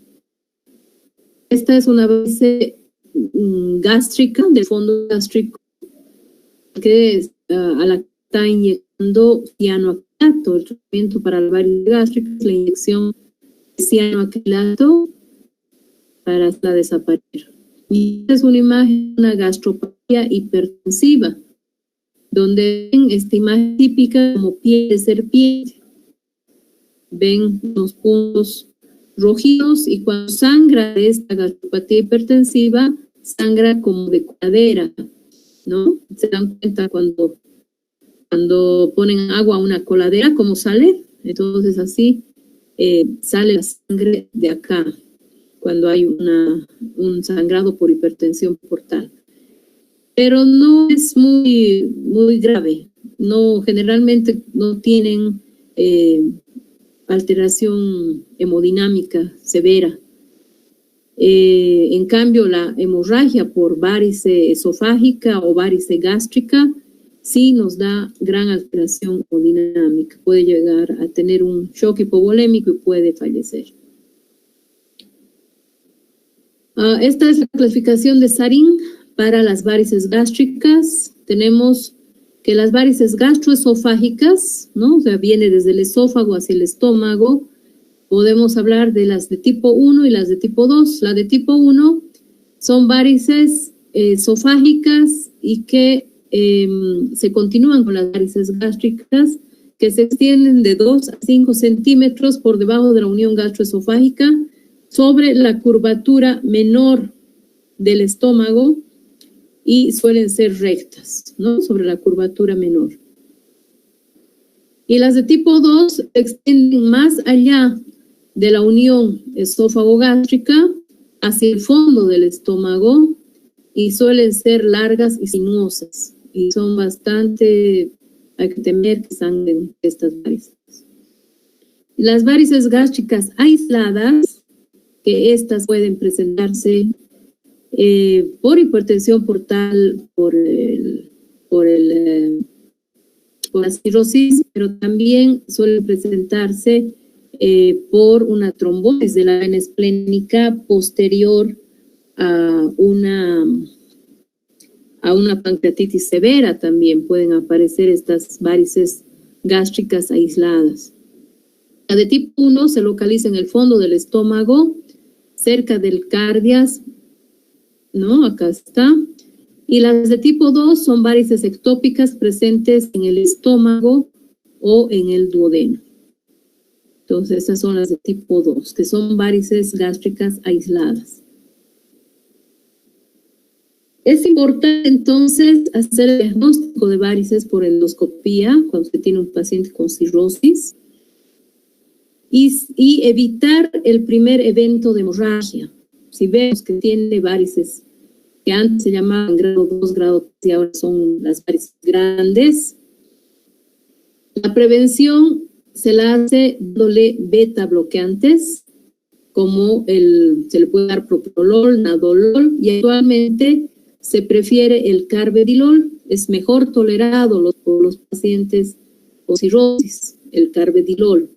Esta es una varice gástrica, del fondo gástrico, que a la que está inyectando cianoacrilato. El tratamiento para la varice gástrica es la inyección de cianoacrilato para hacerla desaparecer. Y esta es una imagen de una gastropatía hipertensiva, donde ven esta imagen típica como piel de serpiente. Ven los puntos rojizos y cuando sangra de esta gastropatía hipertensiva, sangra como de coladera, ¿no? Se dan cuenta cuando ponen agua a una coladera, ¿cómo sale? Entonces así sale la sangre de acá, cuando hay un sangrado por hipertensión portal. Pero no es muy grave, no, generalmente no tienen alteración hemodinámica severa. En cambio, la hemorragia por varice esofágica o varice gástrica sí nos da gran alteración hemodinámica. Puede llegar a tener un shock hipovolémico y puede fallecer. Esta es la clasificación de Sarin para las varices gástricas. Tenemos que las varices gastroesofágicas, ¿no? O sea, viene desde el esófago hacia el estómago. Podemos hablar de las de tipo 1 y las de tipo 2. La de tipo 1 son varices esofágicas y que se continúan con las varices gástricas que se extienden de 2 a 5 centímetros por debajo de la unión gastroesofágica sobre la curvatura menor del estómago y suelen ser rectas, ¿no? Sobre la curvatura menor. Y las de tipo 2 se extienden más allá de la unión esófago-gástrica hacia el fondo del estómago y suelen ser largas y sinuosas y son bastante, hay que temer que sangren estas varices. Las varices gástricas aisladas, que estas pueden presentarse por hipertensión portal, por la cirrosis, pero también suelen presentarse por una trombosis de la vena esplénica posterior a una pancreatitis severa. También pueden aparecer estas varices gástricas aisladas. La de tipo 1 se localiza en el fondo del estómago, cerca del cardias, ¿no? Acá está. Y las de tipo 2 son varices ectópicas presentes en el estómago o en el duodeno. Entonces, estas son las de tipo 2, que son varices gástricas aisladas. Es importante, entonces, hacer el diagnóstico de varices por endoscopía cuando se tiene un paciente con cirrosis y evitar el primer evento de hemorragia. Si vemos que tiene varices que antes se llamaban grado 2, grado 3 y ahora son las varices grandes, la prevención se la hace dándole beta bloqueantes, como se le puede dar propranolol, nadolol, y actualmente se prefiere el carvedilol. Es mejor tolerado por los pacientes con cirrosis, el carvedilol.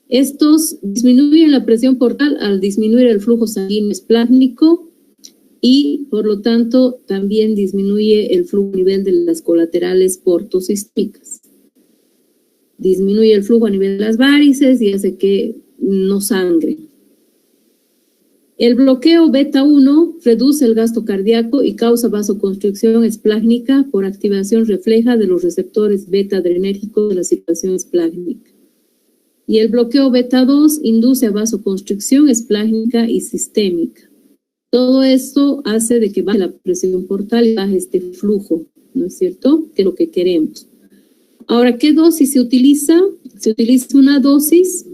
Estos disminuyen la presión portal al disminuir el flujo sanguíneo esplácnico y, por lo tanto, también disminuye el flujo a nivel de las colaterales portosistémicas. Disminuye el flujo a nivel de las varices y hace que no sangren. El bloqueo beta 1 reduce el gasto cardíaco y causa vasoconstricción esplácnica por activación refleja de los receptores beta adrenérgicos de la circulación esplácnica. Y el bloqueo beta 2 induce a vasoconstricción esplácnica y sistémica. Todo esto hace de que baje la presión portal y baje este flujo, ¿no es cierto? Que es lo que queremos. Ahora, ¿qué dosis se utiliza? Se utiliza una dosis.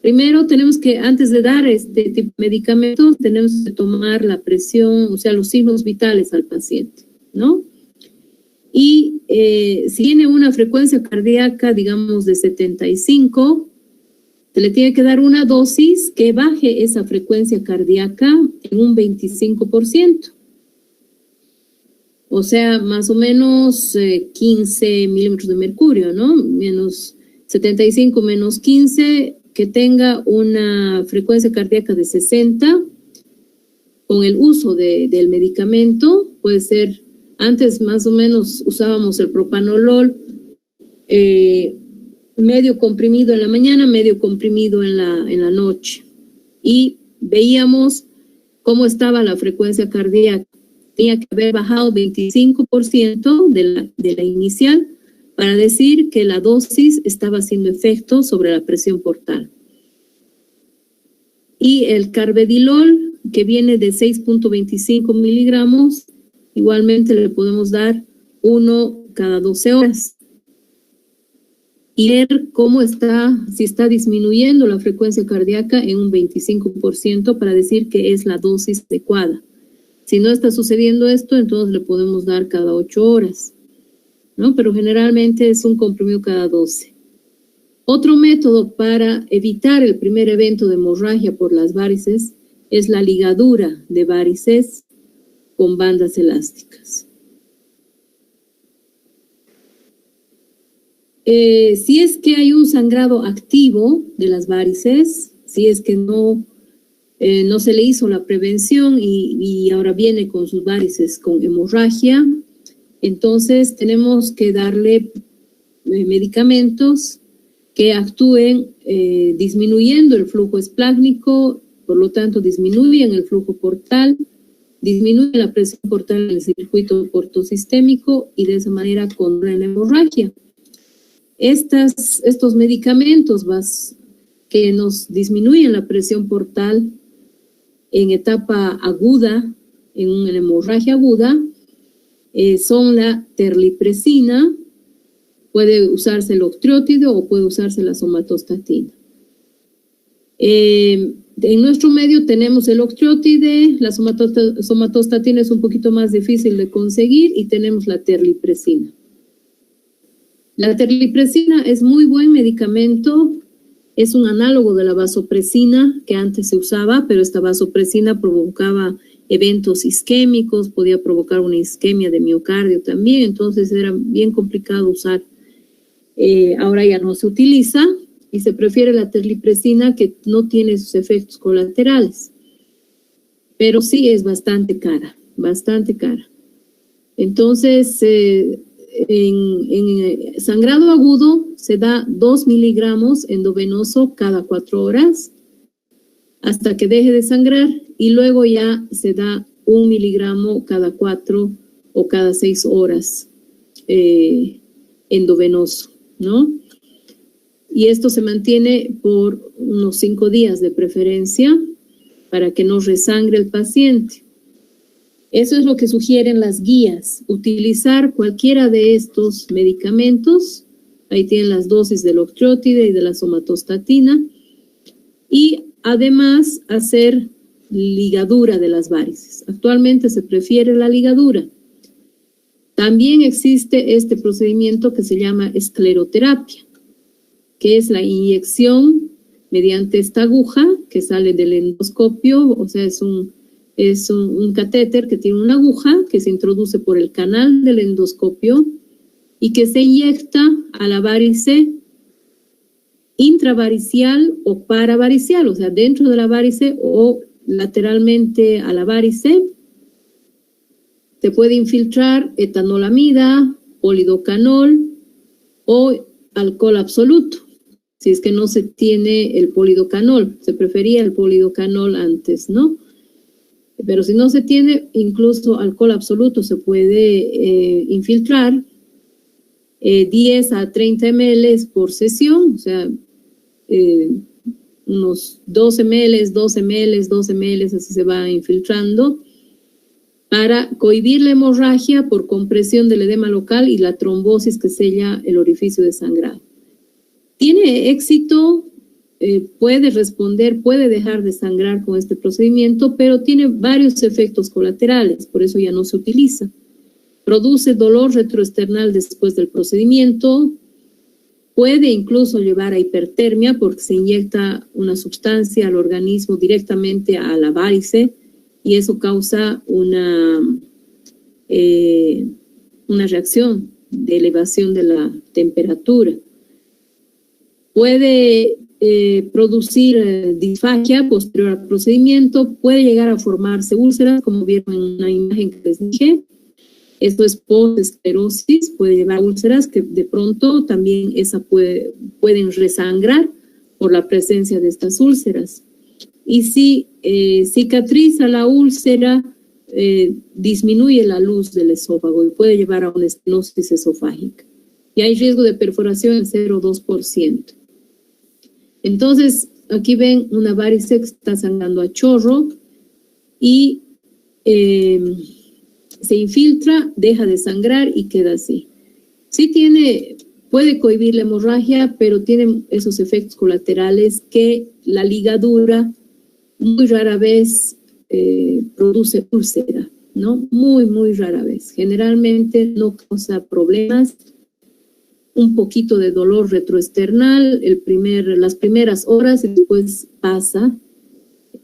Primero tenemos que, antes de dar este tipo de medicamentos, tenemos que tomar la presión, o sea, los signos vitales al paciente, ¿no? Y si tiene una frecuencia cardíaca, digamos, de 75, se le tiene que dar una dosis que baje esa frecuencia cardíaca en un 25%. O sea, más o menos 15 milímetros de mercurio, ¿no? Menos 75 menos 15, que tenga una frecuencia cardíaca de 60 con el uso del medicamento. Puede ser, antes más o menos usábamos el propranolol, medio comprimido en la mañana, medio comprimido en la noche. Y veíamos cómo estaba la frecuencia cardíaca. Tenía que haber bajado 25% de la inicial para decir que la dosis estaba haciendo efecto sobre la presión portal. Y el carvedilol, que viene de 6.25 miligramos, igualmente le podemos dar 1 cada 12 horas. Y ver cómo está, si está disminuyendo la frecuencia cardíaca en un 25% para decir que es la dosis adecuada. Si no está sucediendo esto, entonces le podemos dar cada 8 horas, ¿no? Pero generalmente es un comprimido cada 12. Otro método para evitar el primer evento de hemorragia por las varices es la ligadura de varices con bandas elásticas. Si es que hay un sangrado activo de las varices, si es que no se le hizo la prevención y ahora viene con sus varices con hemorragia, entonces tenemos que darle medicamentos que actúen disminuyendo el flujo esplácnico, por lo tanto disminuyen el flujo portal, disminuyen la presión portal en el circuito portosistémico y de esa manera controlan la hemorragia. Estos medicamentos que nos disminuyen la presión portal en etapa aguda, en una hemorragia aguda, son la terlipresina, puede usarse el octreótido o puede usarse la somatostatina. En nuestro medio tenemos el octreótide, la somatostatina es un poquito más difícil de conseguir y tenemos la terlipresina. La terlipresina es muy buen medicamento, es un análogo de la vasopresina que antes se usaba, pero esta vasopresina provocaba eventos isquémicos, podía provocar una isquemia de miocardio también, entonces era bien complicado usar. Ahora ya no se utiliza y se prefiere la terlipresina que no tiene sus efectos colaterales, pero sí es bastante cara, bastante cara. Entonces, en sangrado agudo se da 2 miligramos endovenoso cada 4 horas hasta que deje de sangrar y luego ya se da 1 miligramo cada 4 o cada 6 horas endovenoso, ¿no? Y esto se mantiene por unos 5 días de preferencia para que no resangre el paciente. Eso es lo que sugieren las guías, utilizar cualquiera de estos medicamentos. Ahí tienen las dosis del octreótide y de la somatostatina. Y además hacer ligadura de las varices. Actualmente se prefiere la ligadura. También existe este procedimiento que se llama escleroterapia, que es la inyección mediante esta aguja que sale del endoscopio, o sea, es un catéter que tiene una aguja que se introduce por el canal del endoscopio y que se inyecta a la varice intravaricial o paravaricial, o sea, dentro de la varice o lateralmente a la varice. Se puede infiltrar etanolamida, polidocanol o alcohol absoluto. Si es que no se tiene el polidocanol, se prefería el polidocanol antes, ¿no? Pero si no se tiene, incluso alcohol absoluto se puede infiltrar 10 a 30 ml por sesión, o sea, unos 12 ml, 12 ml, 12 ml, así se va infiltrando, para cohibir la hemorragia por compresión del edema local y la trombosis que sella el orificio de sangrado. Tiene éxito, puede responder, puede dejar de sangrar con este procedimiento, pero tiene varios efectos colaterales, por eso ya no se utiliza. Produce dolor retroesternal después del procedimiento, puede incluso llevar a hipertermia porque se inyecta una sustancia al organismo directamente a la varice y eso causa una reacción de elevación de la temperatura. Puede producir disfagia posterior al procedimiento, puede llegar a formarse úlceras, como vieron en una imagen que les dije. Esto es posesclerosis, puede llevar a úlceras que de pronto también pueden resangrar por la presencia de estas úlceras. Y si cicatriza la úlcera, disminuye la luz del esófago y puede llevar a una estenosis esofágica. Y hay riesgo de perforación en 0,2%. Entonces, aquí ven una varice que está sangrando a chorro y se infiltra, deja de sangrar y queda así. Sí puede cohibir la hemorragia, pero tiene esos efectos colaterales que la ligadura muy rara vez produce úlcera, ¿no? Muy, muy rara vez. Generalmente no causa problemas. Un poquito de dolor retroesternal, las primeras horas y después pasa.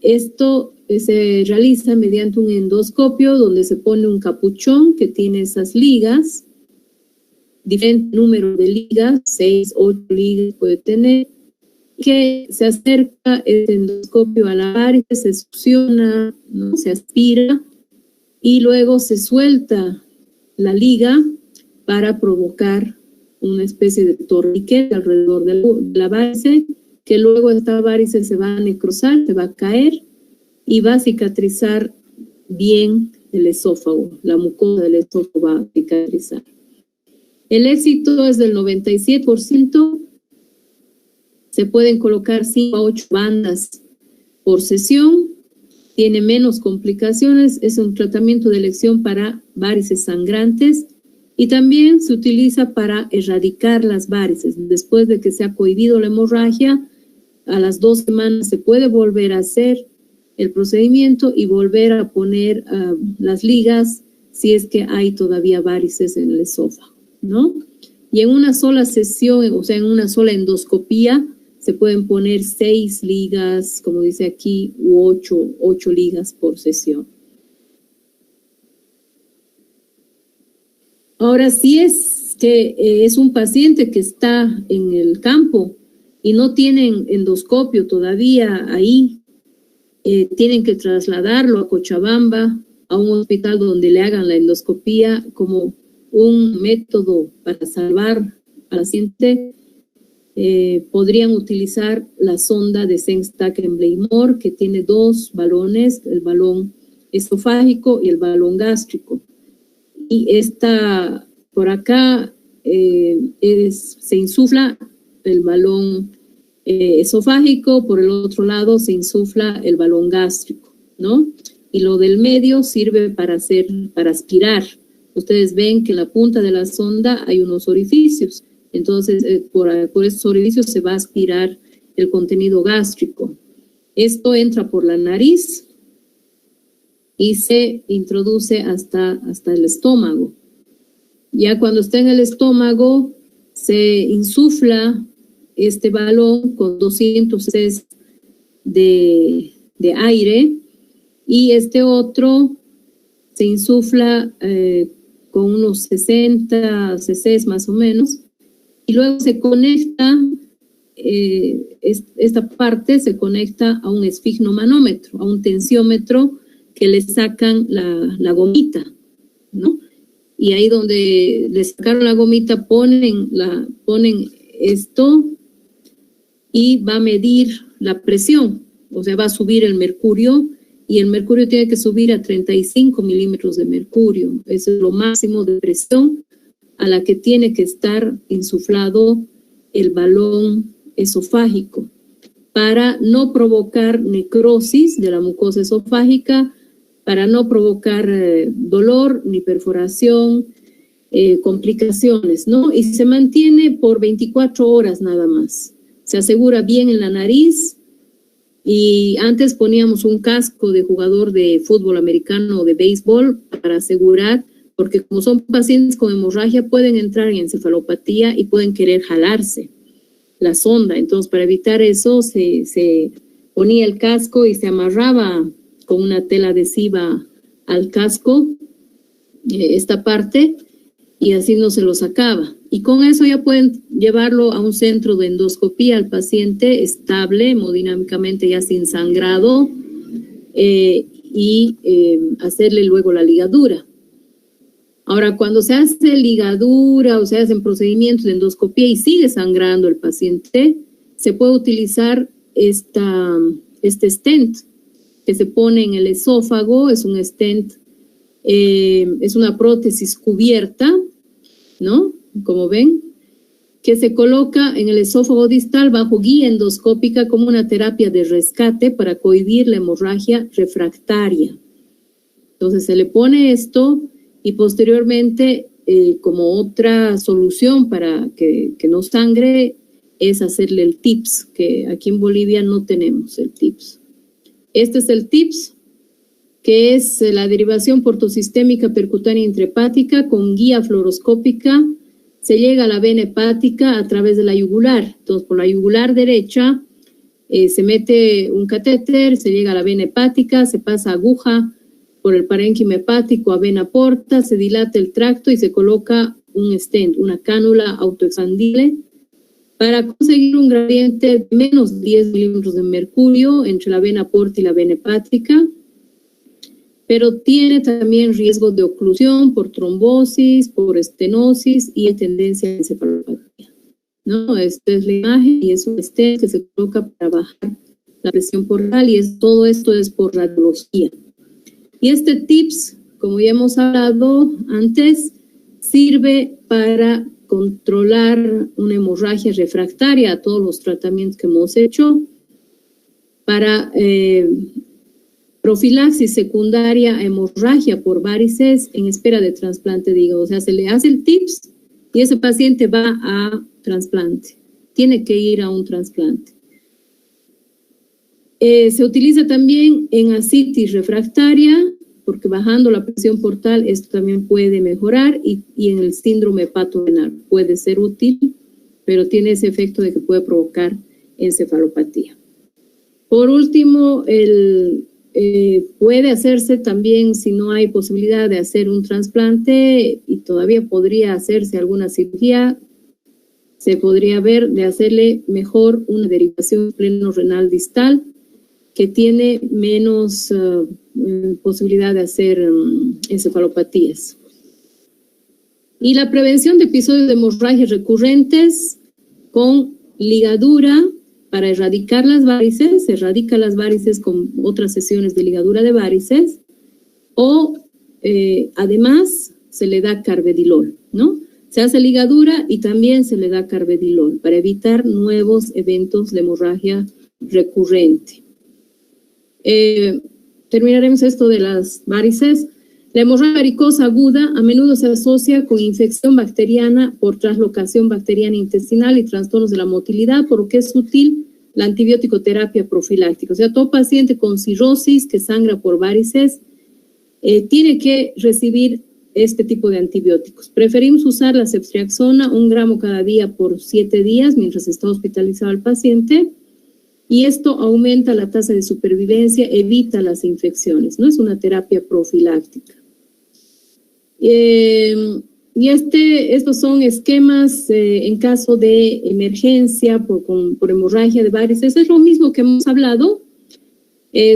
Esto se realiza mediante un endoscopio donde se pone un capuchón que tiene esas ligas, diferente número de ligas, 6, 8 ligas puede tener, que se acerca el endoscopio a la varice, se succiona, ¿no? Se aspira y luego se suelta la liga para provocar una especie de torniquete alrededor de la varice, que luego esta varice se va a necrosar, se va a caer y va a cicatrizar bien el esófago, la mucosa del esófago va a cicatrizar. El éxito es del 97%, se pueden colocar 5 a 8 bandas por sesión tiene menos complicaciones, es un tratamiento de elección para varices sangrantes y también se utiliza para erradicar las varices. Después de que se ha cohibido la hemorragia, a las 2 semanas se puede volver a hacer el procedimiento y volver a poner las ligas si es que hay todavía varices en el esófago, ¿no? Y en una sola sesión, o sea, en una sola endoscopía, se pueden poner 6 ligas, como dice aquí, u 8 ligas por sesión. Ahora, si es que es un paciente que está en el campo y no tienen endoscopio todavía ahí, tienen que trasladarlo a Cochabamba, a un hospital donde le hagan la endoscopía como un método para salvar al paciente. Podrían utilizar la sonda de Sengstaken-Blaymore, que tiene 2 balones, el balón esofágico y el balón gástrico. Y esta, por acá, se insufla el balón esofágico, por el otro lado se insufla el balón gástrico, ¿no? Y lo del medio sirve para aspirar. Ustedes ven que en la punta de la sonda hay unos orificios. Entonces, por esos orificios se va a aspirar el contenido gástrico. Esto entra por la nariz y se introduce hasta el estómago. Ya cuando está en el estómago, se insufla este balón con 200 cc de aire y este otro se insufla con unos 60 cc más o menos. Y luego se conecta, esta parte se conecta a un esfigmomanómetro, a un tensiómetro que le sacan la gomita, ¿no? Y ahí donde le sacaron la gomita ponen esto y va a medir la presión, o sea, va a subir el mercurio y el mercurio tiene que subir a 35 milímetros de mercurio. Eso es lo máximo de presión a la que tiene que estar insuflado el balón esofágico para no provocar necrosis de la mucosa esofágica, para no provocar dolor ni perforación, complicaciones, ¿no? Y se mantiene por 24 horas nada más. Se asegura bien en la nariz y antes poníamos un casco de jugador de fútbol americano o de béisbol para asegurar, porque como son pacientes con hemorragia pueden entrar en encefalopatía y pueden querer jalarse la sonda. Entonces, para evitar eso, se ponía el casco y se amarraba con una tela adhesiva al casco, esta parte, y así no se lo sacaba. Y con eso ya pueden llevarlo a un centro de endoscopía al paciente estable, hemodinámicamente ya sin sangrado, y hacerle luego la ligadura. Ahora, cuando se hace ligadura o se hacen procedimientos de endoscopía y sigue sangrando el paciente, se puede utilizar este stent que se pone en el esófago. Es un stent, es una prótesis cubierta, ¿no? Como ven, que se coloca en el esófago distal bajo guía endoscópica como una terapia de rescate para cohibir la hemorragia refractaria. Entonces se le pone esto y posteriormente, como otra solución para que no sangre, es hacerle el TIPS, que aquí en Bolivia no tenemos el TIPS. Este es el TIPS, que es la derivación portosistémica percutánea intrahepática con guía fluoroscópica. Se llega a la vena hepática a través de la yugular. Entonces, por la yugular derecha se mete un catéter, se llega a la vena hepática, se pasa aguja por el parénquima hepático a vena porta, se dilata el tracto y se coloca un stent, una cánula autoexpandible, para conseguir un gradiente de menos 10 milímetros de mercurio entre la vena porta y la vena hepática, pero tiene también riesgo de oclusión por trombosis, por estenosis y tendencia a encefalopatía, ¿no? Esta es la imagen y es un stent que se coloca para bajar la presión portal y todo esto es por radiología. Y este TIPS, como ya hemos hablado antes, sirve para controlar una hemorragia refractaria a todos los tratamientos que hemos hecho, para profilaxis secundaria a hemorragia por varices en espera de trasplante de hígado. O sea, se le hace el TIPS y ese paciente va a trasplante. Tiene que ir a un trasplante. Se utiliza también en ascitis refractaria, porque bajando la presión portal esto también puede mejorar, y en el síndrome hepatorenal puede ser útil, pero tiene ese efecto de que puede provocar encefalopatía. Por último, puede hacerse también, si no hay posibilidad de hacer un trasplante y todavía podría hacerse alguna cirugía, se podría ver de hacerle mejor una derivación pleno-renal distal que tiene menos posibilidad de hacer encefalopatías. Y la prevención de episodios de hemorragias recurrentes con ligadura para erradicar las varices, se erradica las varices con otras sesiones de ligadura de varices, o además se le da carvedilol, ¿no? Se hace ligadura y también se le da carvedilol para evitar nuevos eventos de hemorragia recurrente. Terminaremos esto de las varices. La hemorragia varicosa aguda a menudo se asocia con infección bacteriana por translocación bacteriana intestinal y trastornos de la motilidad, por lo que es útil la antibiótico terapia profiláctica. O sea, todo paciente con cirrosis que sangra por varices tiene que recibir este tipo de antibióticos. Preferimos usar la ceftriaxona 1 gramo cada día por 7 días mientras está hospitalizado el paciente, y esto aumenta la tasa de supervivencia, evita las infecciones, ¿no? Es una terapia profiláctica. Y estos son esquemas en caso de emergencia por hemorragia de varices. Es lo mismo que hemos hablado,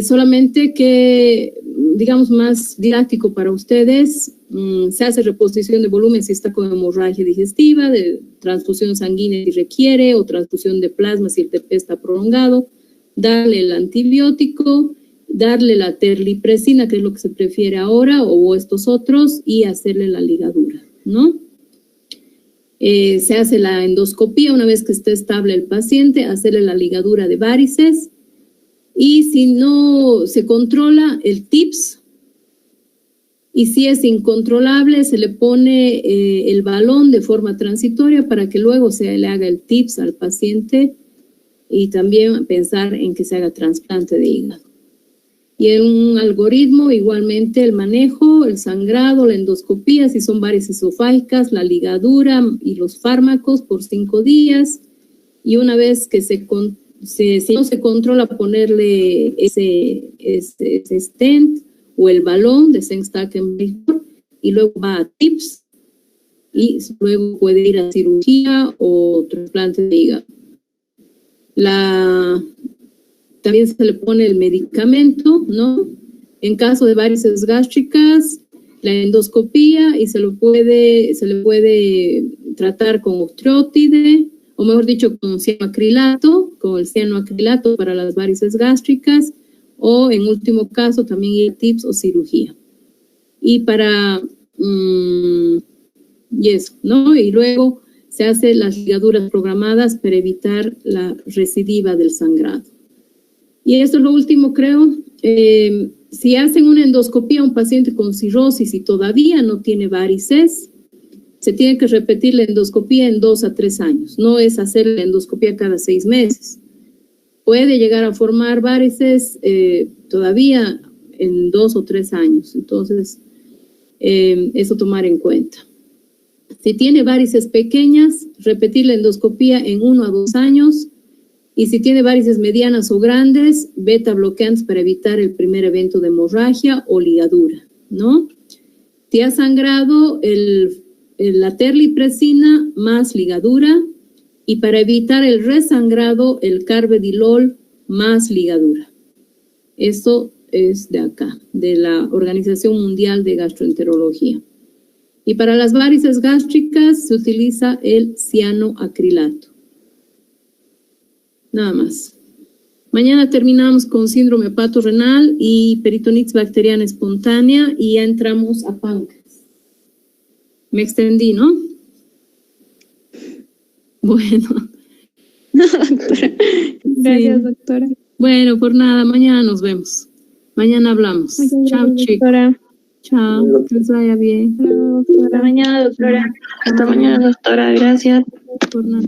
solamente que, digamos, más didáctico para ustedes. Se hace reposición de volumen si está con hemorragia digestiva, de transfusión sanguínea si requiere, o transfusión de plasma si el TP está prolongado, darle el antibiótico, darle la terlipresina, que es lo que se prefiere ahora, o estos otros, y hacerle la ligadura, ¿no? Se hace la endoscopía una vez que esté estable el paciente, hacerle la ligadura de varices, y si no se controla el TIPS, y si es incontrolable, se le pone el balón de forma transitoria para que luego se le haga el TIPS al paciente, y también pensar en que se haga trasplante de hígado. Y en un algoritmo, igualmente, el manejo, el sangrado, la endoscopía, si son varices esofágicas, la ligadura y los fármacos por 5 días. Y una vez que si no se controla, ponerle ese stent o el balón de Sengstaken-Mejor, y luego va a TIPS, y luego puede ir a cirugía o trasplante de hígado. También se le pone el medicamento, ¿no? En caso de varices gástricas, la endoscopía, y se le puede tratar con octreotide, o mejor dicho, con cianoacrilato, con el cianoacrilato para las varices gástricas, o en último caso también ir a TIPS o cirugía. Y ¿no? Y luego se hacen las ligaduras programadas para evitar la recidiva del sangrado. Y esto es lo último, creo. Si hacen una endoscopía a un paciente con cirrosis y todavía no tiene varices, se tiene que repetir la endoscopía en 2 a 3 años. No es hacer la endoscopía cada 6 meses. Puede llegar a formar varices todavía en 2 o 3 años. Entonces, eso tomar en cuenta. Si tiene varices pequeñas, repetir la endoscopía en 1 a 2 años. Y si tiene varices medianas o grandes, beta bloqueantes para evitar el primer evento de hemorragia o ligadura, ¿no? Si ha sangrado, la terlipresina más ligadura, y para evitar el resangrado, el carvedilol más ligadura. Esto es de acá, de la Organización Mundial de Gastroenterología. Y para las varices gástricas se utiliza el cianoacrilato. Nada más. Mañana terminamos con síndrome hepatorenal y peritonitis bacteriana espontánea, y ya entramos a páncreas. Me extendí, ¿no? Bueno. No, doctora. Gracias, doctora. Bueno, por nada, mañana nos vemos. Mañana hablamos. Muchas Chao, gracias, chicos. doctora. Chao, que les vaya bien. Hasta mañana, doctora. Hasta mañana, doctora. Gracias. Por nada.